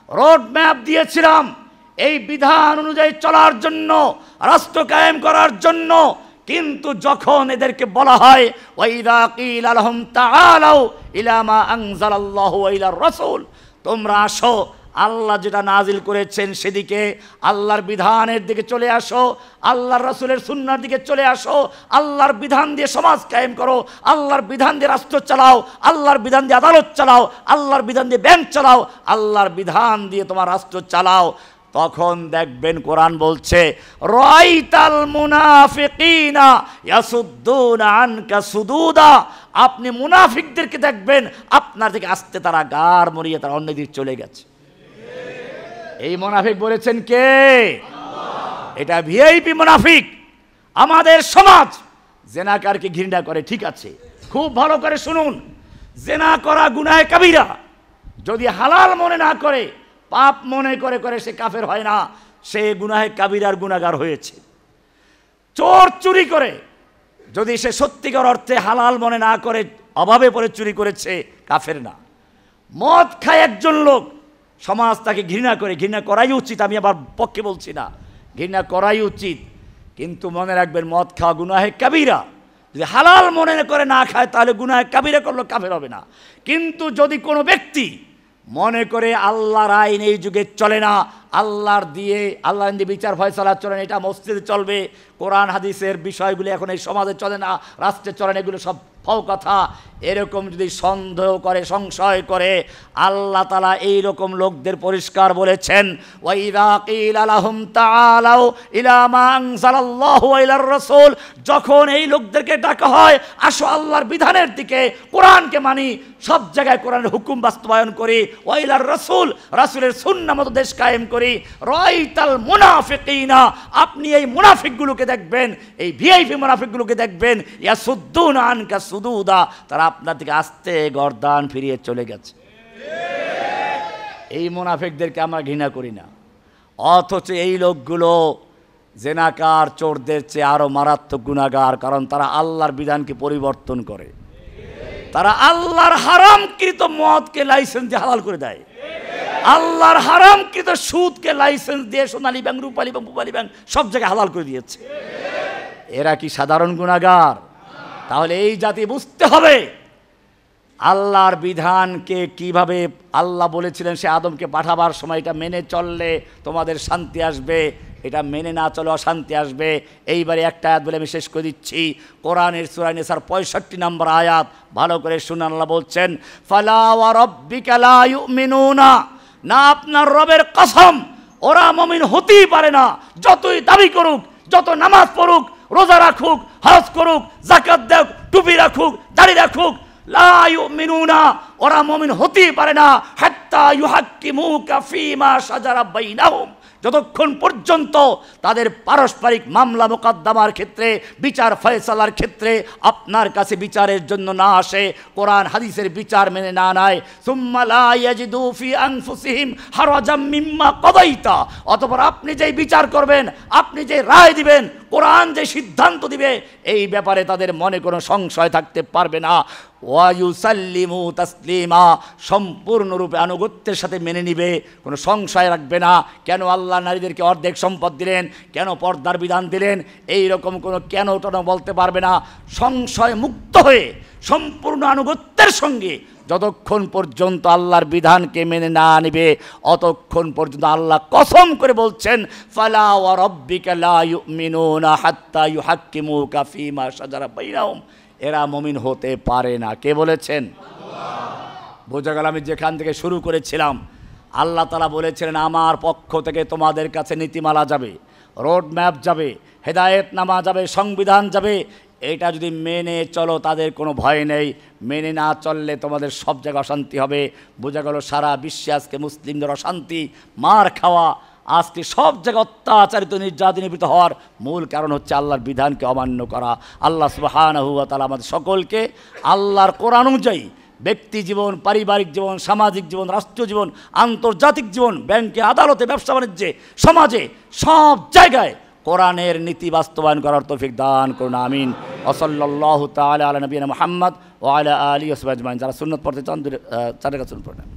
রোড ম্যাপ দিয়েছিলাম এই বিধান অনুযায়ী চলার জন্য, রাষ্ট্র কায়েম করার জন্য। কিন্তু যখন এদেরকে বলা হয় ওয়াইদা কিলা লাহুম তাআলাউ ইলা মা আনজালাল্লাহু ওয়া ইলার রাসূল, তোমরা আসো আল্লাহ যেটা নাজিল করেছেন সেদিকে, আল্লাহর বিধানের দিকে চলে আসো, আল্লাহর রাসূলের সুন্নাহর দিকে চলে আসো, আল্লাহর বিধান দিয়ে সমাজ কায়েম করো, আল্লাহর বিধান দিয়ে রাষ্ট্র চালাও, আল্লাহর বিধান দিয়ে আদালত চালাও, আল্লাহর বিধান দিয়ে ব্যাংক চালাও, আল্লাহর বিধান দিয়ে তোমার রাষ্ট্র চালাও। তখন দেখবেন কোরআন বলছে, রাইতাল মুনাফিকিনা ইয়াসুদ্দুনা আনকা সুদুদা, আপনি মুনাফিকদেরকে দেখবেন আপনার থেকে আস্তে তারা গার মরিয়ে তারা অন্য দিকে চলে গেছে। এই মুনাফিক বলেছেন কে? এটা ভিআইপি মুনাফিক। আমাদের সমাজ জেনাকারকে ঘৃণা করে, ঠিক আছে, খুব ভালো করে শুনুন, জেনা করা গুনাহে কাবিরা, যদি হালাল মনে না করে, পাপ মনে করে করে সে কাফের হয় না, সে গুনাহে কাবিরার গুনাহগার হয়েছে। চোর চুরি করে, যদি সে সত্যিকার অর্থে হালাল মনে না করে অভাবে পড়ে চুরি করেছে, কাফের না। মদ খায় একজন লোক, সমাজ তাকে ঘৃণা করে, ঘৃণা করাই উচিত, আমি আবার পক্ষে বলছি না, ঘৃণা করাই উচিত। কিন্তু মনে রাখবেন মদ খাওয়া গুনাহে কাবিরা, যদি হালাল মনে করে না খায় তাহলে গুনাহে কাবিরা করলো, কাফের হবে না। কিন্তু যদি কোনো ব্যক্তি মনে করে আল্লাহর আইন এই যুগে চলে না, আল্লাহর দিয়ে বিচার ফয়সালা চলে না, এটা মসজিদে চলবে, কোরআন হাদিসের বিষয়গুলি এখন এই সমাজে চলে না, রাষ্ট্রে চলে না, এগুলো সব ফাও কথা, এরকম যদি সন্দেহ করে, সংশয় করে, আল্লাহ তাআলা এই রকম লোকদের পরিষ্কার বলেছেন, ওয়াইদা কিলা লাহুম তাআলাউ ইলা মা আনজালাল্লাহু ওয়া ইলার রাসূল, যখন এই লোকদেরকে ডাকা হয় আসো আল্লাহর বিধানের দিকে, কোরআনকে মানি, সব জায়গায় কোরআনের হুকুম বাস্তবায়ন করি, ওয়া ইলার রাসূল, রাসূলের সুন্নাহ মতো দেশ কায়েম করি, রাইতাল মুনাফিকিনা, আপনি এই মুনাফিকগুলোকে দেখবেন, এই ভিআইপি মুনাফিকগুলোকে দেখবেন, ইয়াসুদ্দুনা আনকা সুদুদা, তারা আপনার থেকে আস্তে গর্দান ফিরিয়ে চলে গেছে। এই মুনাফিকদেরকে আমরা ঘৃণা করি না, অথচ এই লোকগুলো জেনাকার, চোরদের চেয়ে আরো মারাত্মক গুনাহগার, কারণ তারা আল্লাহর বিধানকে পরিবর্তন করে, তারা আল্লাহর হারামকৃত মদকে লাইসেন্স দিয়ে হালাল করে দেয়, আল্লাহর হারামকৃত সুদকে লাইসেন্স দিয়ে সোনালী ব্যাংক, রূপালী ব্যাংক, পুবালী ব্যাংক সব জায়গায় হালাল করে দিয়েছে। এরা কি সাধারণ গুনাহগার? তাহলে এই জাতি বুঝতে হবে আল্লাহর বিধানকে কিভাবে আল্লাহ বলেছিলেন সে আদমকে পাঠাবার সময় এটা মেনে চললে তোমাদের শান্তি আসবে, এটা মেনে না চলে অশান্তি আসবে। এইবারে একটা আয়াত বলে আমি শেষ করে দিচ্ছি, কোরআনের সূরা নিসার 65 নম্বর আয়াত, ভালো করে শুনুন। আল্লাহ বলছেন ফালা ওয়া রাব্বিকা লা ইউমিনুনা, না আপনার রবের কসম ওরা মুমিন হতেই পারে না, যতই দাবি করুক, যত নামাজ পড়ুক, রোজা রাখুক, হজ করুক, যাকাত দেখ, টুপি রাখুক, দাড়ি রাখুক, লা ইউমিনুনা, ওরা মুমিন হতেই পারে না হাত্তা ইউহাক্কিমুকা ফীমা শাজারা বাইনাহুম, যতক্ষণ পর্যন্ত তাদের পারস্পরিক মামলা মোকদ্দমার ক্ষেত্রে, বিচার ফয়সালার ক্ষেত্রে আপনার কাছে বিচারের জন্য না আসে, কোরআন হাদিসের বিচার মেনে না নেয়, সুম্মা লা ইয়াজিদু ফি আনফুসিহিম হারাজাম মিম্মা কাদাইতা, অতঃপর আপনি যেই বিচার করবেন, আপনি যে রায় দিবেন, কোরআন যে সিদ্ধান্ত দিবে, এই ব্যাপারে তাদের মনে কোনো সংশয় থাকতে পারবে না। ওয়া ইউসাল্লিমু তাসলিমা, সম্পূর্ণরূপে আনুগত্যের সাথে মেনে নিবে, কোনো সংশয় রাখবে না। কেন আল্লাহ নারীদেরকে অর্ধেক সম্পদ দিলেন, কেন পর্দার বিধান দিলেন, এই রকম কোনো কেন বলতে পারবে না। সংশয় মুক্ত হয়ে সম্পূর্ণ আনুগত্যের সঙ্গে যতক্ষণ পর্যন্ত আল্লাহর বিধানকে মেনে না নিবে, অতক্ষণ পর্যন্ত আল্লাহ কসম করে বলছেন ফালা ওয়া রাব্বিকা লা ইউমিনুনা হাত্তা ইউহাক্কিমুকা ফীমা শাজারা বাইনাহুম, এরা মুমিন হতে পারে না। কে বলেছেন? বোঝা গেল আমি যেখান থেকে শুরু করেছিলাম। আল্লাহ তাআলা বলেছিলেন আমার পক্ষ থেকে তোমাদের কাছে নীতিমালা যাবে, রোড ম্যাপ যাবে, হেদায়েতনামা যাবে, সংবিধান যাবে। এটা যদি মেনে চলো তাদের কোনো ভয় নেই, মেনে না চললে তোমাদের সব জায়গায় অশান্তি হবে। বোঝা গেল সারা বিশ্বে আজকে মুসলিমদের অশান্তি, মার খাওয়া, আজকে সব জায়গায় অত্যাচারিত, নির্যাতনিত হওয়ার মূল কারণ হচ্ছে আল্লাহর বিধানকে অমান্য করা। আল্লাহ সুবহানাহু ওয়া তাআলা আমাদের সকলকে আল্লাহর কোরআন অনুযায়ী ব্যক্তি জীবন, পারিবারিক জীবন, সামাজিক জীবন, রাষ্ট্রীয় জীবন, আন্তর্জাতিক জীবন, ব্যাংকে, আদালতে, ব্যবসা বাণিজ্যে, সমাজে, সব জায়গায় কোরআনের নীতি বাস্তবায়ন করার তৌফিক দান করুন, আমিন। ওয়া সাল্লাল্লাহু তাআলা আলা নবিয়িনা মুহাম্মদ ওয়া আলা আলিহি ওয়া সাহবিহি আজমাইন। যারা সুন্নাত পড়তে চান চারের কাছে পড়েন।